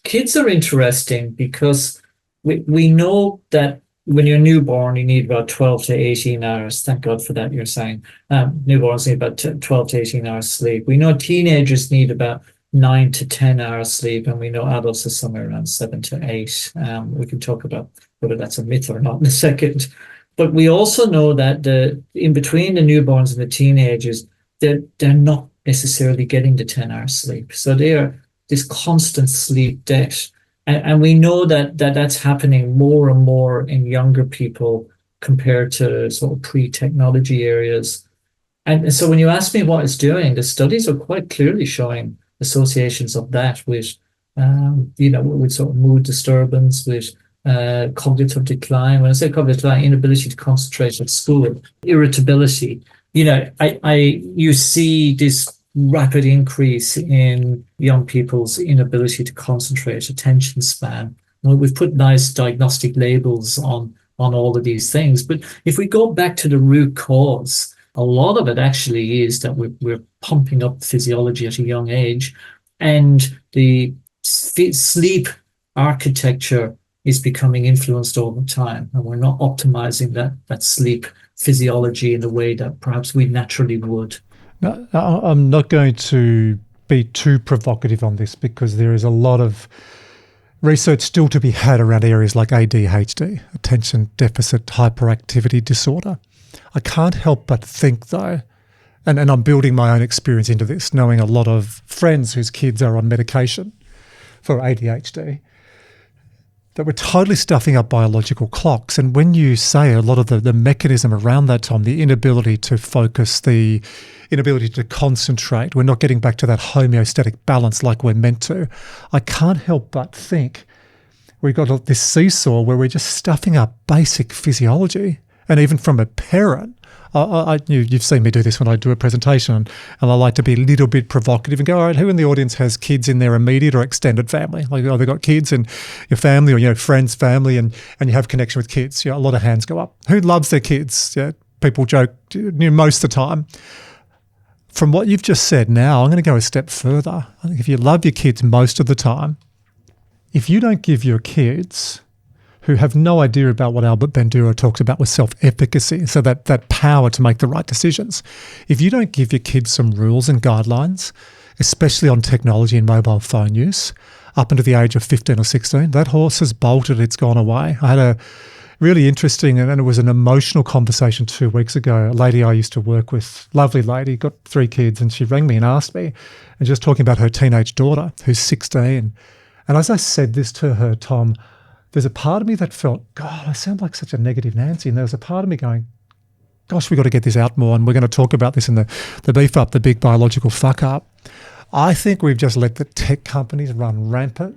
Kids are interesting because we know that when you're newborn, you need about 12 to 18 hours. Thank God for that, you're saying. Newborns need about 12 to 18 hours sleep. We know teenagers need about 9 to 10 hours sleep, and we know adults are somewhere around 7 to 8. We can talk about whether that's a myth or not in a second. But we also know that in between the newborns and the teenagers, they're not necessarily getting the 10 hours sleep. So they are this constant sleep debt. And we know that that's happening more and more in younger people compared to sort of pre-technology areas. And so when you ask me what it's doing, the studies are quite clearly showing associations of that with, with sort of mood disturbance, with cognitive decline. When I say cognitive decline, inability to concentrate at school, irritability. You see this rapid increase in young people's inability to concentrate, attention span. Well, we've put nice diagnostic labels on all of these things, but if we go back to the root cause, a lot of it actually is that we're pumping up physiology at a young age, and the sleep architecture is becoming influenced over time, and we're not optimizing that sleep physiology in the way that perhaps we naturally would. Now, I'm not going to be too provocative on this because there is a lot of research still to be had around areas like ADHD, attention deficit hyperactivity disorder. I can't help but think though, and I'm building my own experience into this, knowing a lot of friends whose kids are on medication for ADHD, that we're totally stuffing up biological clocks. And when you say a lot of the mechanism around that, Tom, the inability to focus, the inability to concentrate, we're not getting back to that homeostatic balance like we're meant to. I can't help but think we've got this seesaw where we're just stuffing up basic physiology. And even from a parent, you've seen me do this when I do a presentation, and I like to be a little bit provocative and go, all right, who in the audience has kids in their immediate or extended family? Like, they've got kids in your family or, friends, family, and you have connection with kids. A lot of hands go up. Who loves their kids? People joke most of the time. From what you've just said now, I'm going to go a step further. I think if you love your kids most of the time, if you don't give your kids who have no idea about what Albert Bandura talks about with self-efficacy, so that power to make the right decisions. If you don't give your kids some rules and guidelines, especially on technology and mobile phone use, up until the age of 15 or 16. That horse has bolted, it's gone away. I had a really interesting, and it was an emotional conversation 2 weeks ago. A lady I used to work with, lovely lady, got 3 kids, and she rang me and asked me, and just talking about her teenage daughter who's 16. And as I said this to her, Tom, there's a part of me that felt, God, I sound like such a negative Nancy. And there was a part of me going, gosh, we've got to get this out more. And we're going to talk about this in the beef up, the big biological fuck up. I think we've just let the tech companies run rampant,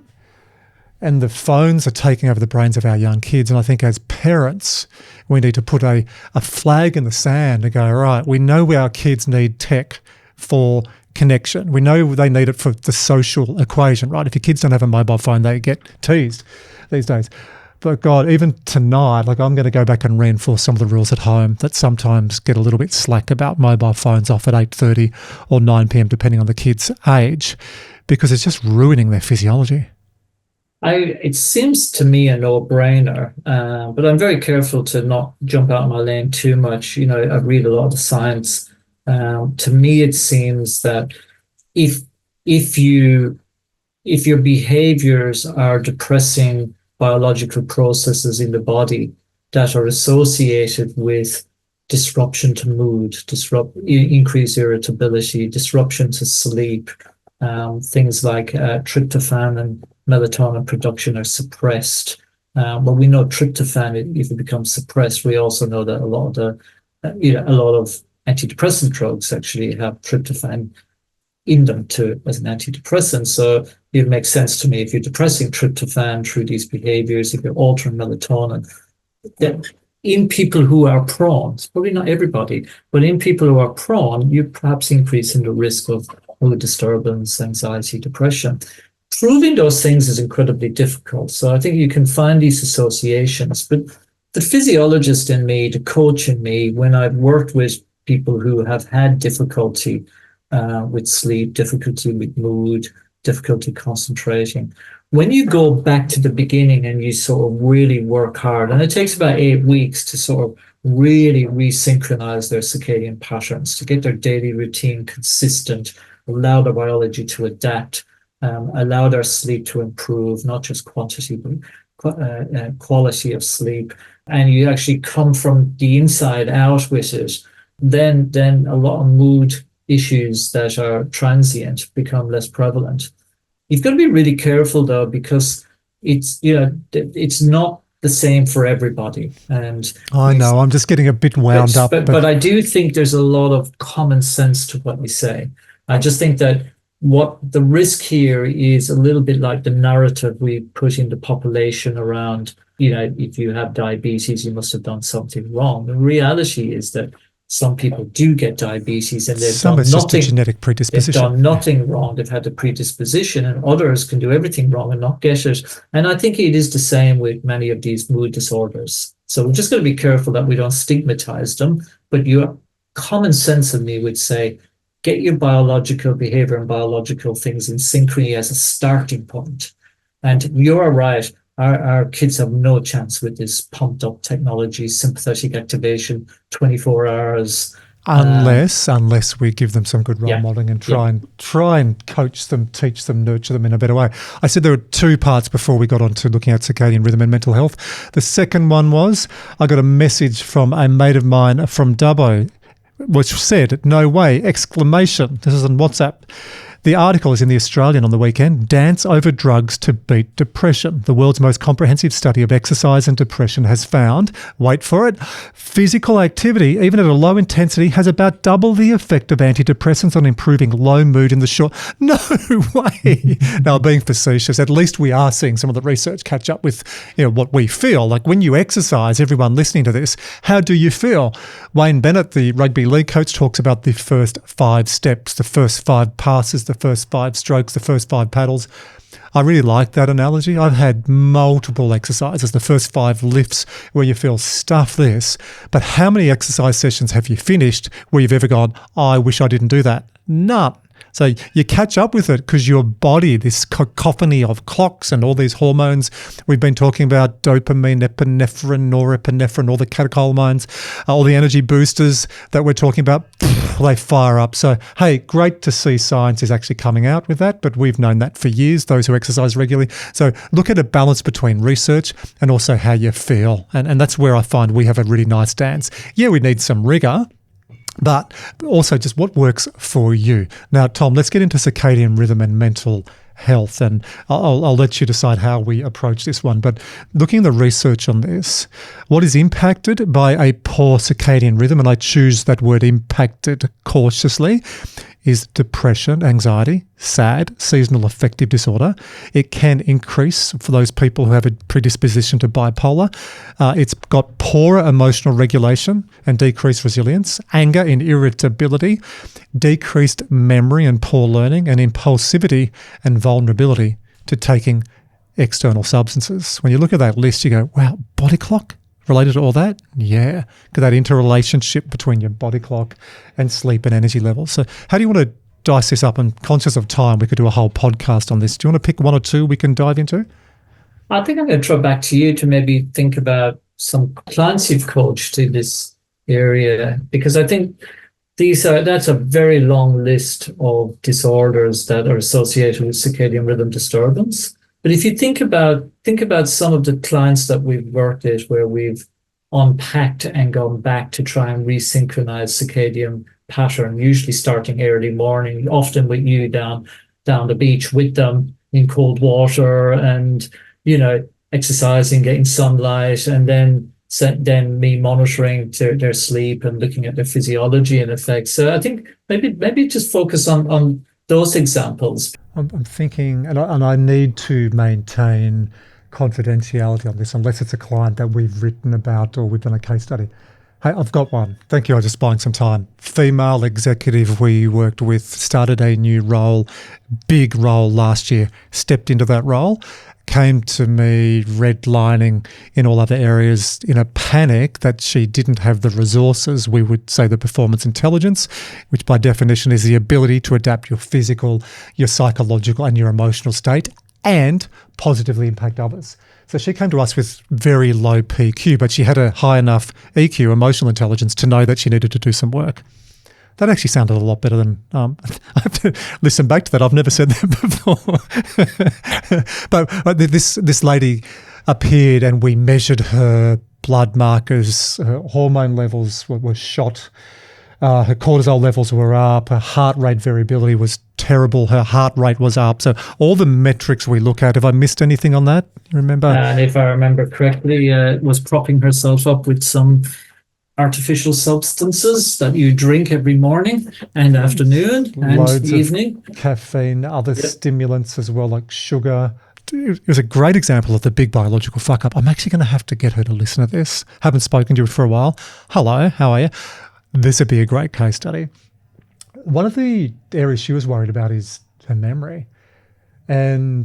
and the phones are taking over the brains of our young kids. And I think as parents, we need to put a flag in the sand and go, right, we know our kids need tech for connection. We know they need it for the social equation, right? If your kids don't have a mobile phone, they get teased these days. But God, even tonight, like I'm going to go back and reinforce some of the rules at home that sometimes get a little bit slack about mobile phones off at 8:30 or 9 p.m, depending on the kid's age, because it's just ruining their physiology. It seems to me a no-brainer, but I'm very careful to not jump out of my lane too much. You know, I read a lot of the science. To me, it seems that if your behaviors are depressing biological processes in the body that are associated with disruption to mood, increased irritability, disruption to sleep, things like tryptophan and melatonin production are suppressed. Well, we know tryptophan, if it becomes suppressed, we also know that a lot of antidepressant drugs actually have tryptophan in them as an antidepressant. So it makes sense to me if you're depressing tryptophan through these behaviors, if you're altering melatonin, that in people who are prone, it's probably not everybody, but in people who are prone, you're perhaps increasing the risk of mood disturbance, anxiety, depression. Proving those things is incredibly difficult. So I think you can find these associations, but the physiologist in me, the coach in me, when I've worked with people who have had difficulty with sleep, difficulty with mood, difficulty concentrating, when you go back to the beginning and you sort of really work hard, and it takes about 8 weeks to sort of really resynchronize their circadian patterns, to get their daily routine consistent, allow the biology to adapt, allow their sleep to improve, not just quantity, but quality of sleep, and you actually come from the inside out with it, then a lot of mood issues that are transient become less prevalent. You've got to be really careful though, because it's not the same for everybody. And I know, I'm just getting a bit wound up. But I do think there's a lot of common sense to what you say. I just think that what the risk here is a little bit like the narrative we put in the population around, if you have diabetes, you must have done something wrong. The reality is that some people do get diabetes and they've done nothing. Just a genetic predisposition. They've done nothing wrong. They've had the predisposition, and others can do everything wrong and not get it. And I think it is the same with many of these mood disorders. So we're just going to be careful that we don't stigmatize them. But your common sense of me would say, get your biological behavior and biological things in synchrony as a starting point. And you're right. Our kids have no chance with this pumped up technology, sympathetic activation, 24 hours. Unless we give them some good role modeling and try and coach them, teach them, nurture them in a better way. I said there were 2 parts before we got on to looking at circadian rhythm and mental health. The second one was I got a message from a mate of mine from Dubbo, which said, "No way!" exclamation. This is on WhatsApp. The article is in The Australian on the weekend. Dance over drugs to beat depression. The world's most comprehensive study of exercise and depression has found, wait for it, physical activity, even at a low intensity, has about double the effect of antidepressants on improving low mood in the short. No way. Now, being facetious, at least we are seeing some of the research catch up with what we feel. Like when you exercise, everyone listening to this, how do you feel? Wayne Bennett, the rugby league coach, talks about the first 5 steps, the first 5 passes, the first 5 strokes, the first 5 paddles. I really like that analogy. I've had multiple exercises, the first 5 lifts where you feel stuff this, but how many exercise sessions have you finished where you've ever gone, I wish I didn't do that? None. So you catch up with it because your body, this cacophony of clocks and all these hormones, we've been talking about dopamine, epinephrine, norepinephrine, all the catecholamines, all the energy boosters that we're talking about, they fire up. So, hey, great to see science is actually coming out with that, but we've known that for years, those who exercise regularly. So look at a balance between research and also how you feel. And that's where I find we have a really nice dance. Yeah, we need some rigor, but also just what works for you. Now, Tom, let's get into circadian rhythm and mental health, and I'll let you decide how we approach this one. But looking at the research on this, what is impacted by a poor circadian rhythm, and I choose that word impacted cautiously, is depression, anxiety, SAD, seasonal affective disorder. It can increase for those people who have a predisposition to bipolar. It's got poorer emotional regulation and decreased resilience, anger and irritability, decreased memory and poor learning, and impulsivity and vulnerability to taking external substances. When you look at that list, you go, wow, body clock? Related to all that? Yeah. Got that interrelationship between your body clock and sleep and energy levels. So how do you want to dice this up? And conscious of time, we could do a whole podcast on this. Do you want to pick one or two we can dive into? I think I'm going to throw back to you to maybe think about some clients you've coached in this area, because I think that's a very long list of disorders that are associated with circadian rhythm disturbance. But if you think about some of the clients that we've worked with where we've unpacked and gone back to try and resynchronize circadian pattern, usually starting early morning, often with you down the beach with them in cold water and, exercising, getting sunlight, and then me monitoring their sleep and looking at their physiology and effects. So I think maybe just focus on those examples. I'm thinking, and I need to maintain confidentiality on this unless it's a client that we've written about or we've done a case study. Hey, I've got one. Thank you. I was just buying some time. Female executive we worked with, started a new role, big role last year, stepped into that role, came to me redlining in all other areas in a panic that she didn't have the resources, we would say the performance intelligence, which by definition is the ability to adapt your physical, your psychological and your emotional state and positively impact others. So she came to us with very low PQ, but she had a high enough EQ, emotional intelligence, to know that she needed to do some work. That actually sounded a lot better than, I have to listen back to that. I've never said that before. But this lady appeared and we measured her blood markers, her hormone levels were shot, her cortisol levels were up, her heart rate variability was terrible, her heart rate was up. So all the metrics we look at, have I missed anything on that? You remember? And if I remember correctly, was propping herself up with some artificial substances that you drink every morning and afternoon and Loads evening. Of caffeine, other stimulants as well, like sugar. It was a great example of the big biological fuck up. I'm actually going to have to get her to listen to this. Haven't spoken to you for a while. Hello, how are you? This would be a great case study. One of the areas she was worried about is her memory. And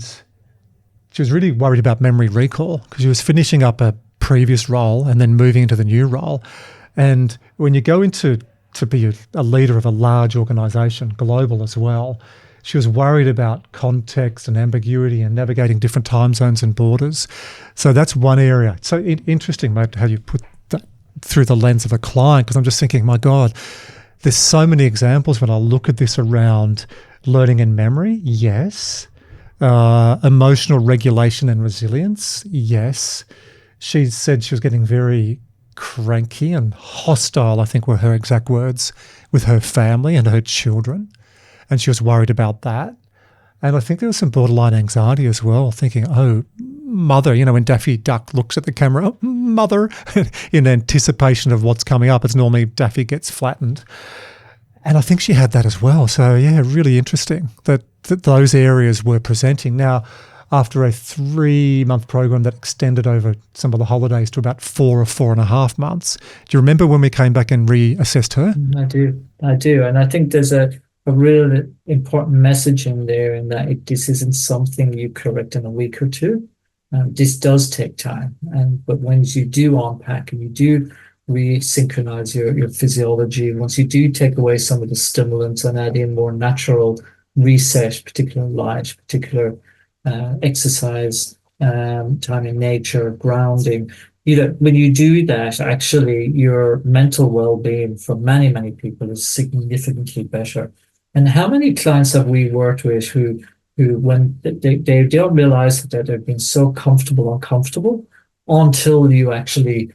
she was really worried about memory recall because she was finishing up a previous role and then moving into the new role. And when you go into to be a leader of a large organisation, global as well, she was worried about context and ambiguity and navigating different time zones and borders. So that's one area. So interesting, mate, how you put that through the lens of a client, because I'm just thinking, my God, there's so many examples when I look at this around learning and memory, yes. Emotional regulation and resilience, yes. She said she was getting very cranky and hostile, I think were her exact words, with her family and her children. And she was worried about that. And I think there was some borderline anxiety as well, thinking, oh, mother, when Daffy Duck looks at the camera, oh, mother, in anticipation of what's coming up. It's normally Daffy gets flattened. And I think she had that as well. So, yeah, really interesting that those areas were presenting. Now, after a 3-month program that extended over some of the holidays to about 4 or 4.5 months. Do you remember when we came back and reassessed her? I do. And I think there's a real important message in there in that this isn't something you correct in a week or two. This does take time. But once you do unpack and you do resynchronize your physiology, once you do take away some of the stimulants and add in more natural reset, particular light, particular exercise, time in nature, grounding. When you do that, actually your mental well-being for many, many people is significantly better. And how many clients have we worked with who when they don't realize that they've been so uncomfortable until you actually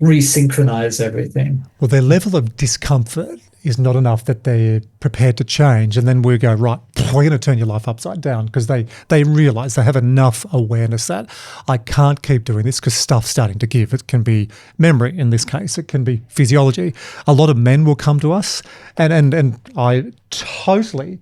resynchronize everything. Well, their level of discomfort is not enough that they're prepared to change. And then we go, right, we're going to turn your life upside down, because they realize, they have enough awareness that I can't keep doing this because stuff's starting to give. It can be memory in this case. It can be physiology. A lot of men will come to us, and I totally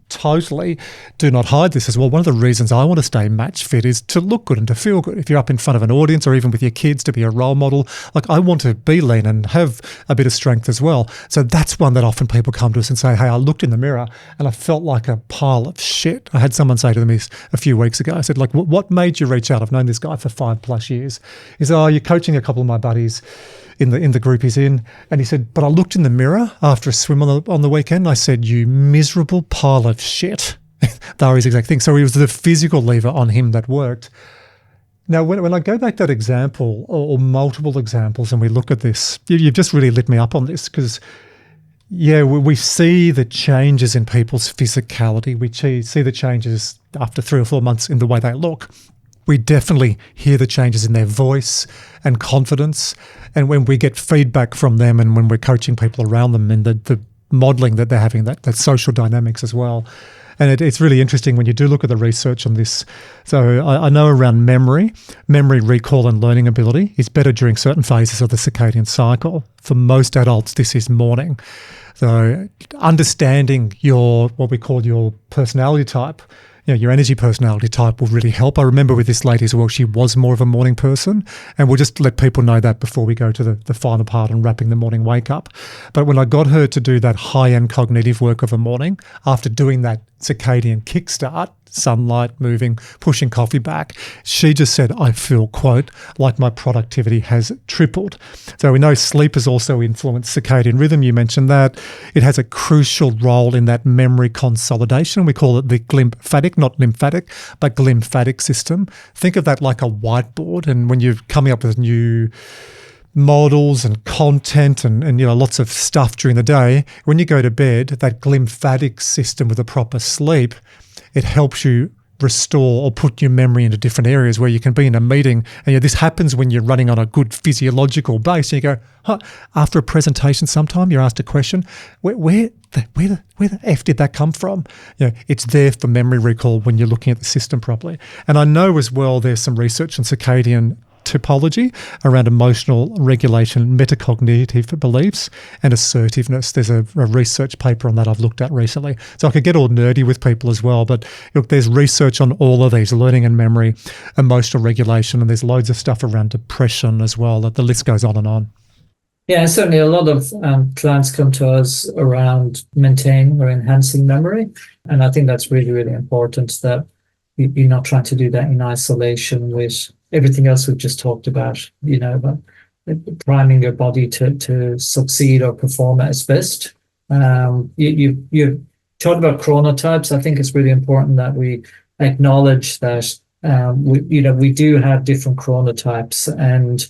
do not hide this as well. One of the reasons I want to stay match fit is to look good and to feel good. If you're up in front of an audience or even with your kids, to be a role model, like I want to be lean and have a bit of strength as well. So that's one that often people come to us and say, hey, I looked in the mirror and I felt like a pile of shit. I had someone say to me a few weeks ago, I said, like, what made you reach out? I've known this guy for 5+ years. He said, oh, you're coaching a couple of my buddies in the group he's in. And he said, but I looked in the mirror after a swim on the weekend. I said, you miserable pile of shit. That was his exact thing. So it was the physical lever on him that worked. Now, when I go back to that example or multiple examples and we look at this, you've just really lit me up on this, because yeah, we see the changes in people's physicality. We see the changes after 3 or 4 months in the way they look. We definitely hear the changes in their voice and confidence. And when we get feedback from them and when we're coaching people around them and the modeling that they're having, that social dynamics as well. And it's really interesting when you do look at the research on this. So I know around memory, recall and learning ability is better during certain phases of the circadian cycle. For most adults, this is morning. So understanding what we call your personality type, your energy personality type will really help. I remember with this lady as well, she was more of a morning person, and we'll just let people know that before we go to the final part on wrapping the morning wake up. But when I got her to do that high-end cognitive work of a morning, after doing that circadian kickstart, sunlight, moving, pushing coffee back, she just said, I feel, quote, like my productivity has tripled. So we know sleep has also influenced circadian rhythm. You mentioned that. It has a crucial role in that memory consolidation. We call it the glymphatic, not lymphatic, but glymphatic system. Think of that like a whiteboard. And when you're coming up with new models and content and lots of stuff during the day, when you go to bed, that glymphatic system with a proper sleep, it helps you restore or put your memory into different areas where you can be in a meeting. And this happens when you're running on a good physiological base. And you go, after a presentation sometime, you're asked a question, where the F did that come from? It's there for memory recall when you're looking at the system properly. And I know as well there's some research on circadian typology around emotional regulation, metacognitive beliefs, and assertiveness. There's a research paper on that I've looked at recently. So I could get all nerdy with people as well, but look, there's research on all of these, learning and memory, emotional regulation, and there's loads of stuff around depression as well. The list goes on and on. Yeah, certainly a lot of clients come to us around maintaining or enhancing memory. And I think that's really, really important that you're not trying to do that in isolation with everything else we've just talked about, about priming your body to succeed or perform at its best. You talked about chronotypes. I think it's really important that we acknowledge that we do have different chronotypes, and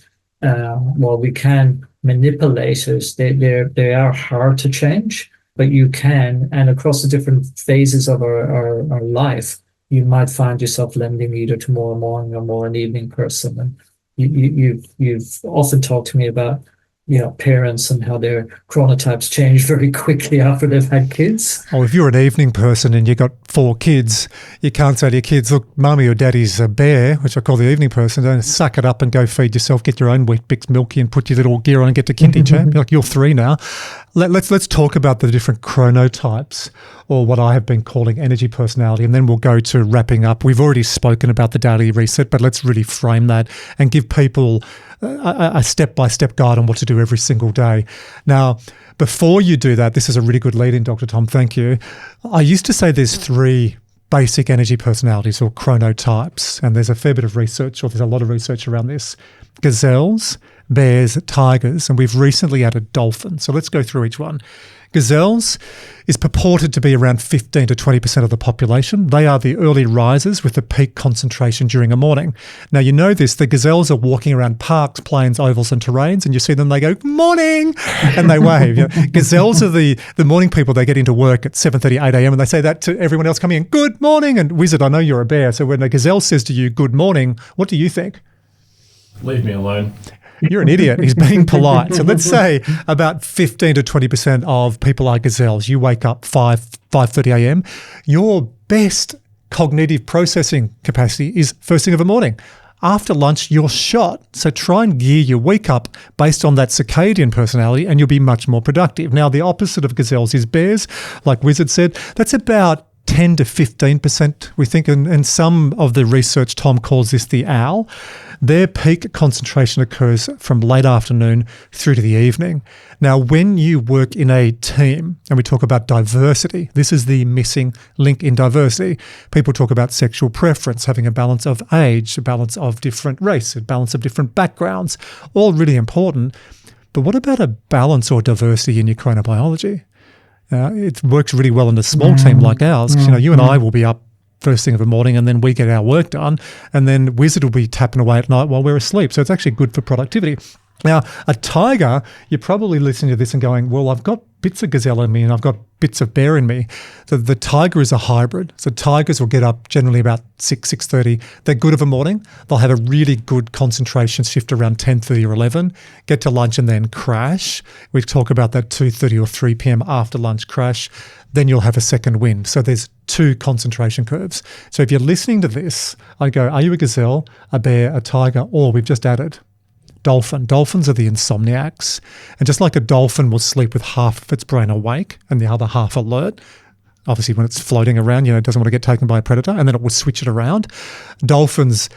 while we can manipulate it, they are hard to change, but you can, and across the different phases of our life, you might find yourself lending either to more morning or more an evening person. And you've often talked to me about parents and how their chronotypes change very quickly after they've had kids. Oh, if you're an evening person and you've got 4 kids, you can't say to your kids, look, mummy or daddy's a bear, which I call the evening person, don't suck it up and go feed yourself, get your own Weet-Bix milky and put your little gear on and get to kindy, champ. Like, you're 3 now. Let's talk about the different chronotypes, or what I have been calling energy personality, and then we'll go to wrapping up. We've already spoken about the daily reset, but let's really frame that and give people a step-by-step guide on what to do every single day. Now, before you do that, this is a really good lead-in, Dr. Tom, thank you. I used to say there's 3 basic energy personalities or chronotypes, and there's a fair bit of research, or there's a lot of research around this. gazelles, bears, tigers, and we've recently added dolphins. So let's go through each one. Gazelles is purported to be around 15 to 20% of the population. They are the early risers with the peak concentration during a morning. Now, you know this, the gazelles are walking around parks, plains, ovals and terrains, and you see them, they go, morning, and they wave. Gazelles are the morning people. They get into work at 7:30, 8 a.m. and they say that to everyone else coming in, good morning. And Wizard, I know you're a bear, so when a gazelle says to you, good morning, what do you think? Leave me alone. You're an idiot. He's being polite. So let's say about 15 to 20% of people are gazelles. You wake up 5:30 a.m. Your best cognitive processing capacity is first thing of the morning. After lunch, you're shot. So try and gear your week up based on that circadian personality and you'll be much more productive. Now, the opposite of gazelles is bears. Like Wizard said, that's about 10 to 15%, we think, and some of the research, Tom calls this the owl. Their peak concentration occurs from late afternoon through to the evening. Now, when you work in a team, and we talk about diversity, this is the missing link in diversity. People talk about sexual preference, having a balance of age, a balance of different race, a balance of different backgrounds, all really important. But what about a balance or diversity in your chronobiology? It works really well in a small team like ours. You and I will be up first thing of the morning and then we get our work done, and then Wizard will be tapping away at night while we're asleep. So it's actually good for productivity. Now, a tiger, you're probably listening to this and going, well, I've got bits of gazelle in me and I've got bits of bear in me. So the tiger is a hybrid. So tigers will get up generally about 6:30. They're good of a morning. They'll have a really good concentration shift around 10:30 or 11, get to lunch and then crash. We talk about that 2:30 or 3 p.m. after lunch crash. Then you'll have a second wind. So there's two concentration curves. So if you're listening to this, I go, are you a gazelle, a bear, a tiger, or we've just added dolphin. Dolphins are the insomniacs. And just like a dolphin will sleep with half of its brain awake and the other half alert, obviously when it's floating around, it doesn't want to get taken by a predator, and then it will switch it around. Dolphins,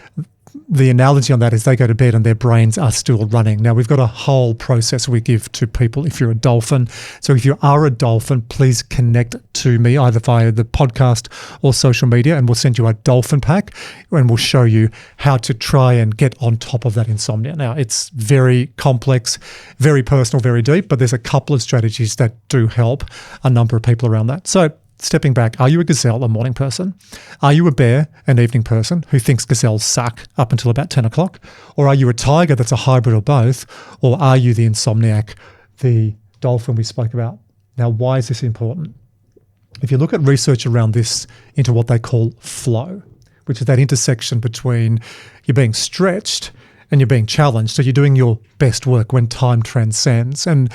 the analogy on that is they go to bed and their brains are still running. Now, we've got a whole process we give to people if you're a dolphin. So if you are a dolphin, please connect to me either via the podcast or social media, and we'll send you a dolphin pack and we'll show you how to try and get on top of that insomnia. Now, it's very complex, very personal, very deep, but there's a couple of strategies that do help a number of people around that. So stepping back, are you a gazelle, a morning person? Are you a bear, an evening person who thinks gazelles suck up until about 10 o'clock? Or are you a tiger that's a hybrid or both? Or are you the insomniac, the dolphin we spoke about? Now, why is this important? If you look at research around this into what they call flow, which is that intersection between you being stretched and you're being challenged. So you're doing your best work when time transcends. And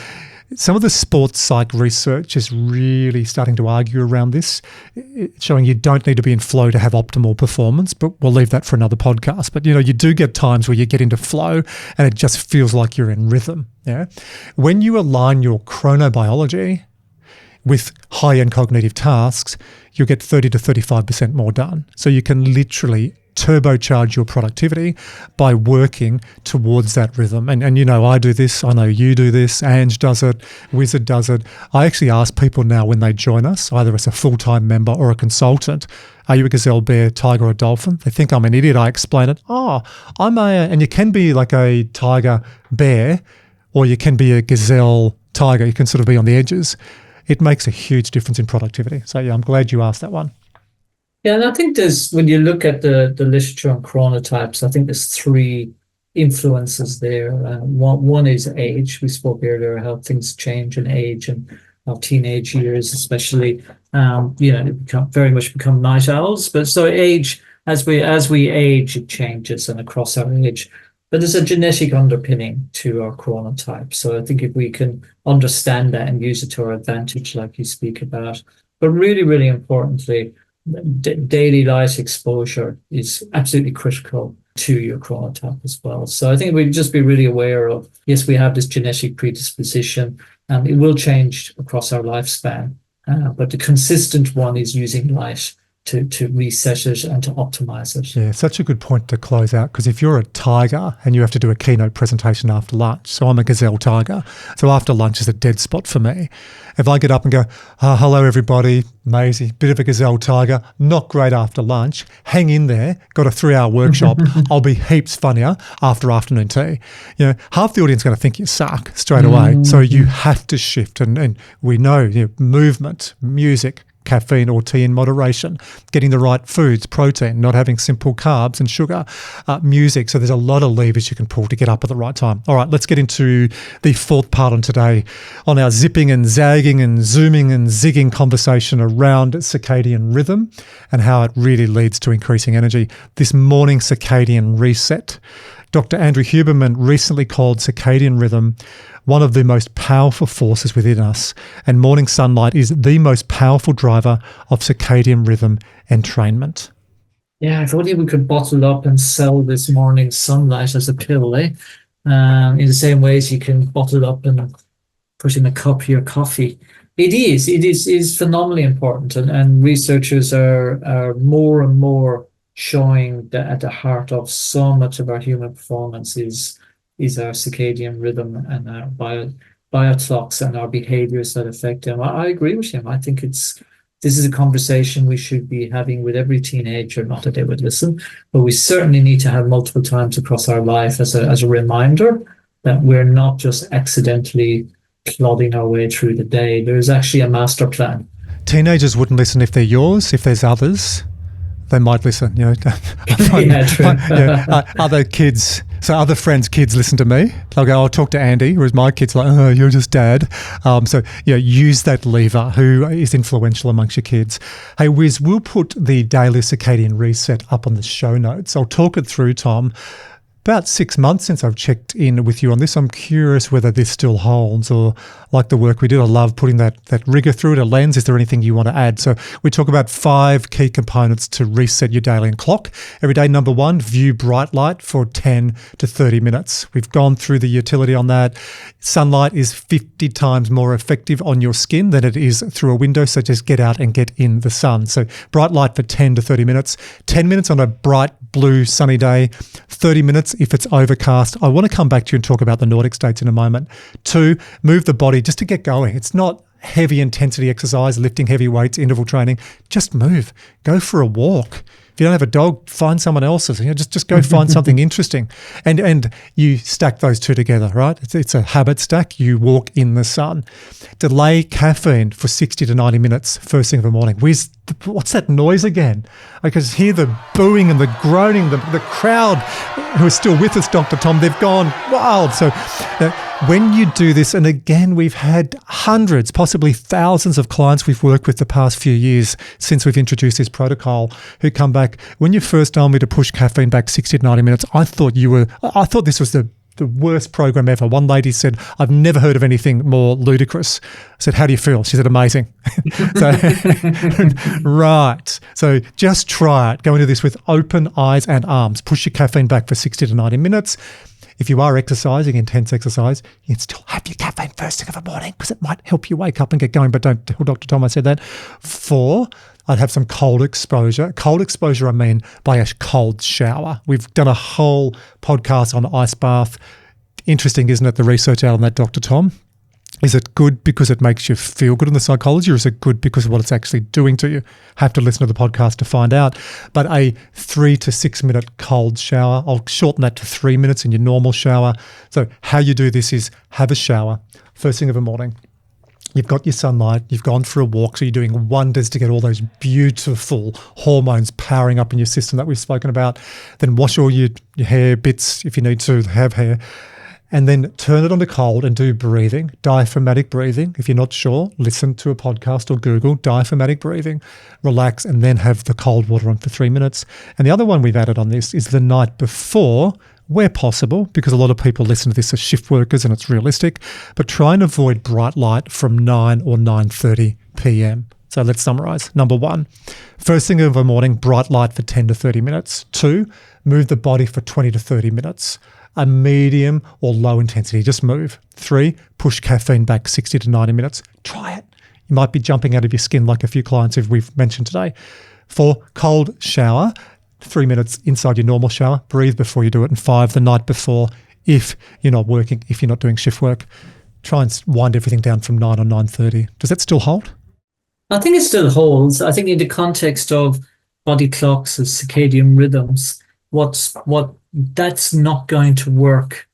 some of the sports psych research is really starting to argue around this, showing you don't need to be in flow to have optimal performance, but we'll leave that for another podcast. But, you do get times where you get into flow and it just feels like you're in rhythm. Yeah. When you align your chronobiology with high-end cognitive tasks, you'll get 30 to 35% more done. So you can literally turbocharge your productivity by working towards that rhythm. And I do this, I know you do this, Ange does it, Wizard does it. I actually ask people now when they join us, either as a full-time member or a consultant, are you a gazelle, bear, tiger or dolphin? They think I'm an idiot. I explain it. And you can be like a tiger, bear, or you can be a gazelle, tiger. You can sort of be on the edges. It makes a huge difference in productivity. So yeah, I'm glad you asked that one. Yeah, and I think when you look at the literature on chronotypes, I think there's three influences there. One is age. We spoke earlier how things change in age and how teenage years, especially, very much become night owls. But so age, as we age, it changes and across our age. But there's a genetic underpinning to our chronotype. So I think if we can understand that and use it to our advantage, like you speak about, but really, really importantly, daily light exposure is absolutely critical to your chronotype as well. So I think we'd just be really aware of, yes, we have this genetic predisposition and it will change across our lifespan, but the consistent one is using light to reset it and to optimize it. Yeah, such a good point to close out, because if you're a tiger and you have to do a keynote presentation after lunch, so I'm a gazelle tiger, so after lunch is a dead spot for me. If I get up and go, hello everybody, Maisie, bit of a gazelle tiger, not great after lunch, hang in there, got a 3-hour workshop, I'll be heaps funnier after afternoon tea. You know, half the audience is going to think you suck straight away, so you have to shift, and we know, movement, music, caffeine or tea in moderation, getting the right foods, protein, not having simple carbs and sugar, music. So there's a lot of levers you can pull to get up at the right time. All right, let's get into the fourth part on today on our zipping and zagging and zooming and zigging conversation around circadian rhythm and how it really leads to increasing energy. This morning circadian reset. Dr. Andrew Huberman recently called circadian rhythm one of the most powerful forces within us, and morning sunlight is the most powerful driver of circadian rhythm entrainment. Yeah, if only we could bottle up and sell this morning sunlight as a pill, eh? In the same way as you can bottle up and put in a cup of your coffee. It is phenomenally important, and researchers are more and more showing that at the heart of so much of our human performance is our circadian rhythm and our bioclocks and our behaviors that affect them. I agree with him. I think this is a conversation we should be having with every teenager, not that they would listen, but we certainly need to have multiple times across our life as a reminder that we're not just accidentally plodding our way through the day. There's actually a master plan. Teenagers wouldn't listen if they're yours. If there's others, they might listen, Yeah, true. Other kids, so other friends' kids listen to me. They'll go, I'll talk to Andy, whereas my kids are like, oh, you're just dad. So use that lever. Who is influential amongst your kids? Hey, Wiz, we'll put the daily circadian reset up on the show notes. I'll talk it through, Tom. About 6 months since I've checked in with you on this. I'm curious whether this still holds, or like the work we did, I love putting that rigor through it, a lens. Is there anything you want to add? So we talk about 5 key components to reset your daily clock every day. Number 1, view bright light for 10 to 30 minutes. We've gone through the utility on that. Sunlight is 50 times more effective on your skin than it is through a window, so just get out and get in the sun. So bright light for 10 to 30 minutes. 10 minutes on a bright blue sunny day, 30 minutes if it's overcast. I want to come back to you and talk about the Nordic states in a moment. 2, move the body just to get going. It's not heavy intensity exercise, lifting heavy weights, interval training. Just move. Go for a walk. If you don't have a dog, find someone else's. Just go find something interesting. And you stack those two together, right? It's a habit stack. You walk in the sun. Delay caffeine for 60 to 90 minutes first thing of the morning. What's that noise again? I can hear the booing and the groaning, the crowd who are still with us, Dr. Tom, they've gone wild. So when you do this, and again, we've had hundreds, possibly thousands of clients we've worked with the past few years since we've introduced this protocol who come back. When you first told me to push caffeine back 60 to 90 minutes, I thought this was the worst program ever. One lady said, I've never heard of anything more ludicrous. I said, how do you feel? She said, amazing. Right. So just try it. Go into this with open eyes and arms. Push your caffeine back for 60 to 90 minutes. If you are exercising, intense exercise, you can still have your caffeine first thing of the morning because it might help you wake up and get going, but don't tell Dr. Tom I said that. 4, I'd have some cold exposure. Cold exposure, I mean by a cold shower. We've done a whole podcast on ice bath. Interesting, isn't it, the research out on that, Dr. Tom? Is it good because it makes you feel good in the psychology, or is it good because of what it's actually doing to you? Have to listen to the podcast to find out. But a 3 to 6 minute cold shower, I'll shorten that to 3 minutes in your normal shower. So how you do this is have a shower first thing of the morning. You've got your sunlight, you've gone for a walk, so you're doing wonders to get all those beautiful hormones powering up in your system that we've spoken about. Then wash all your hair bits if you need to have hair. And then turn it on to cold and do breathing, diaphragmatic breathing. If you're not sure, listen to a podcast or Google diaphragmatic breathing, relax, and then have the cold water on for 3 minutes. And the other one we've added on this is the night before, where possible, because a lot of people listen to this as shift workers and it's realistic, but try and avoid bright light from 9 or 9:30 p.m. So let's summarize. Number 1, first thing of the morning, bright light for 10 to 30 minutes. 2, move the body for 20 to 30 minutes. A medium or low intensity, just move. 3, push caffeine back 60 to 90 minutes. Try it. You might be jumping out of your skin like a few clients who we've mentioned today. 4, cold shower, 3 minutes inside your normal shower, breathe before you do it, and 5, the night before, if you're not working, if you're not doing shift work. Try and wind everything down from 9 or 9:30. Does that still hold? I think it still holds. I think in the context of body clocks, of circadian rhythms, that's not going to work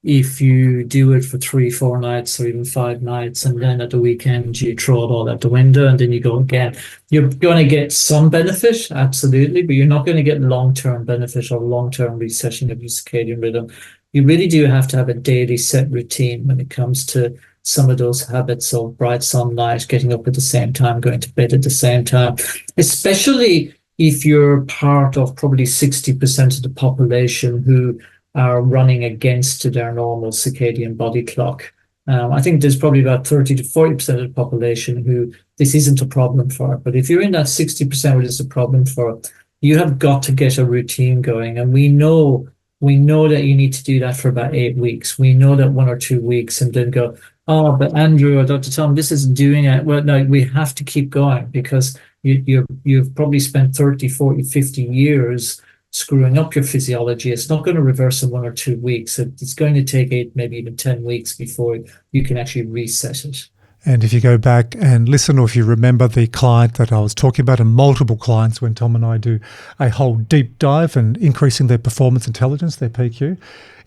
if you do it for 3, 4 nights or even 5 nights, and then at the weekend you throw it all out the window and then you go again. You're going to get some benefit, absolutely, but you're not going to get long-term benefit or long-term resetting of your circadian rhythm. You really do have to have a daily set routine when it comes to some of those habits of bright sunlight, getting up at the same time, going to bed at the same time, especially if you're part of probably 60% of the population who are running against their normal circadian body clock. I think there's probably about 30 to 40% of the population who this isn't a problem for. But if you're in that 60% where it's a problem for, you have got to get a routine going. And we know that you need to do that for about 8 weeks. We know that 1 or 2 weeks and then go, oh, but Andrew or Dr. Tom, this isn't doing it. Well, no, we have to keep going because you've probably spent 30, 40, 50 years screwing up your physiology. It's not going to reverse in 1 or 2 weeks. It's going to take 8, maybe even 10 weeks before you can actually reset it. And if you go back and listen, or if you remember the client that I was talking about, and multiple clients when Tom and I do a whole deep dive and increasing their performance intelligence, their PQ,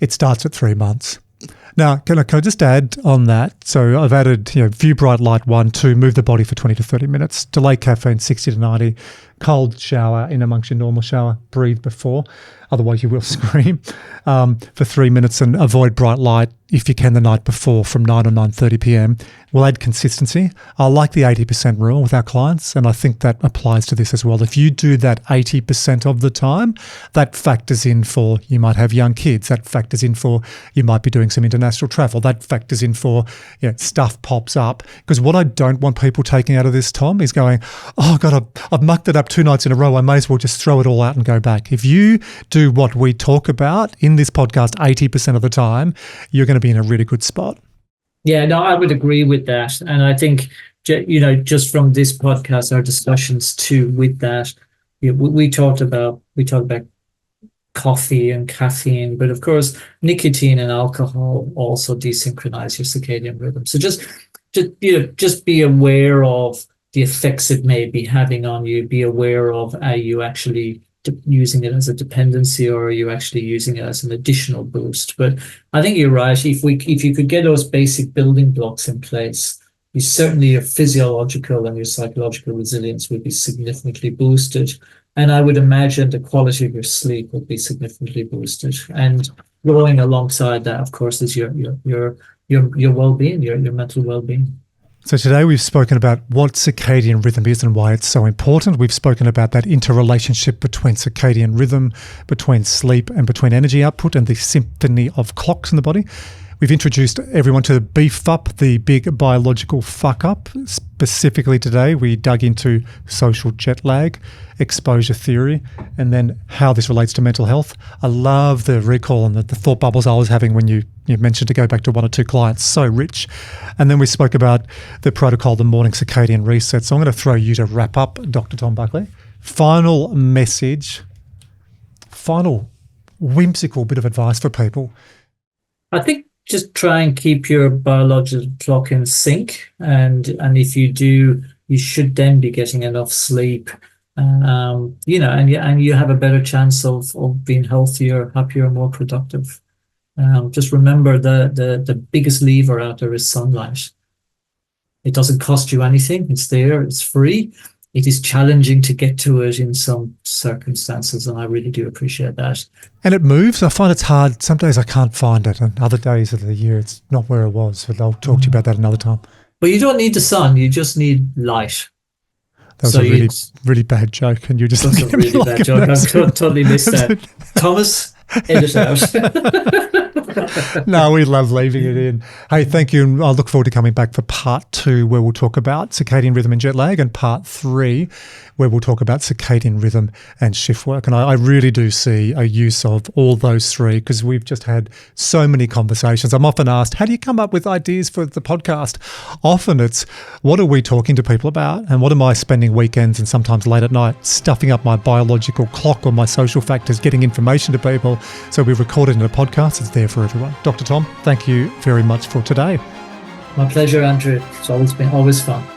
it starts at 3 months. Now, can I just add on that? So I've added, view bright light 1, 2, move the body for 20 to 30 minutes, delay caffeine 60 to 90, cold shower in amongst your normal shower, breathe before, otherwise you will scream, for 3 minutes, and avoid bright light if you can the night before from 9 or 9:30 p.m. We'll add consistency. I like the 80% rule with our clients, and I think that applies to this as well. If you do that 80% of the time, that factors in for you might have young kids, that factors in for you might be doing some international travel, that factors in for stuff pops up. Because what I don't want people taking out of this, Tom, is going, oh God, I've mucked it up 2 nights in a row, I may as well just throw it all out and go back. If you do what we talk about in this podcast 80% of the time, you're going to be in a really good spot. Yeah, no, I would agree with that. And I think, just from this podcast, our discussions too with that, we talked about coffee and caffeine, but of course, nicotine and alcohol also desynchronize your circadian rhythm. So just be aware of the effects it may be having on you. Be aware of, are you actually using it as a dependency, or are you actually using it as an additional boost? But I think you're right. If you could get those basic building blocks in place, certainly your physiological and your psychological resilience would be significantly boosted. And I would imagine the quality of your sleep would be significantly boosted. And going alongside that, of course, is your well-being, your mental well-being. So today we've spoken about what circadian rhythm is and why it's so important. We've spoken about that interrelationship between circadian rhythm, between sleep and between energy output, and the symphony of clocks in the body. We've introduced everyone to beef up the big biological fuck up. Specifically today, we dug into social jet lag, exposure theory, and then how this relates to mental health. I love the recall and the thought bubbles I was having when you mentioned to go back to 1 or 2 clients. So rich. And then we spoke about the protocol, the morning circadian reset. So I'm going to throw you to wrap up, Dr. Tom Buckley. Final message, final whimsical bit of advice for people. I think just try and keep your biological clock in sync, and if you do, you should then be getting enough sleep, and you have a better chance of being healthier, happier, more productive. Just remember the biggest lever out there is sunlight. It doesn't cost you anything. It's there. It's free. It is challenging to get to it in some circumstances, and I really do appreciate that. And it moves. I find it's hard. Some days I can't find it, and other days of the year it's not where it was. But I'll talk to you about that another time. But you don't need the sun. You just need light. That was a really bad joke, and you just That's a really bad joke. I totally missed that. Thomas? Edit out. No, we love leaving it in. Hey, thank you. And I look forward to coming back for part 2, where we'll talk about circadian rhythm and jet lag, and part 3, where we'll talk about circadian rhythm and shift work. And I really do see a use of all those 3, because we've just had so many conversations. I'm often asked, how do you come up with ideas for the podcast? Often it's, what are we talking to people about? And what am I spending weekends and sometimes late at night stuffing up my biological clock or my social factors, getting information to people? So we record it in a podcast. It's there for everyone. Dr. Tom, thank you very much for today. My pleasure, Andrew. It's always been fun.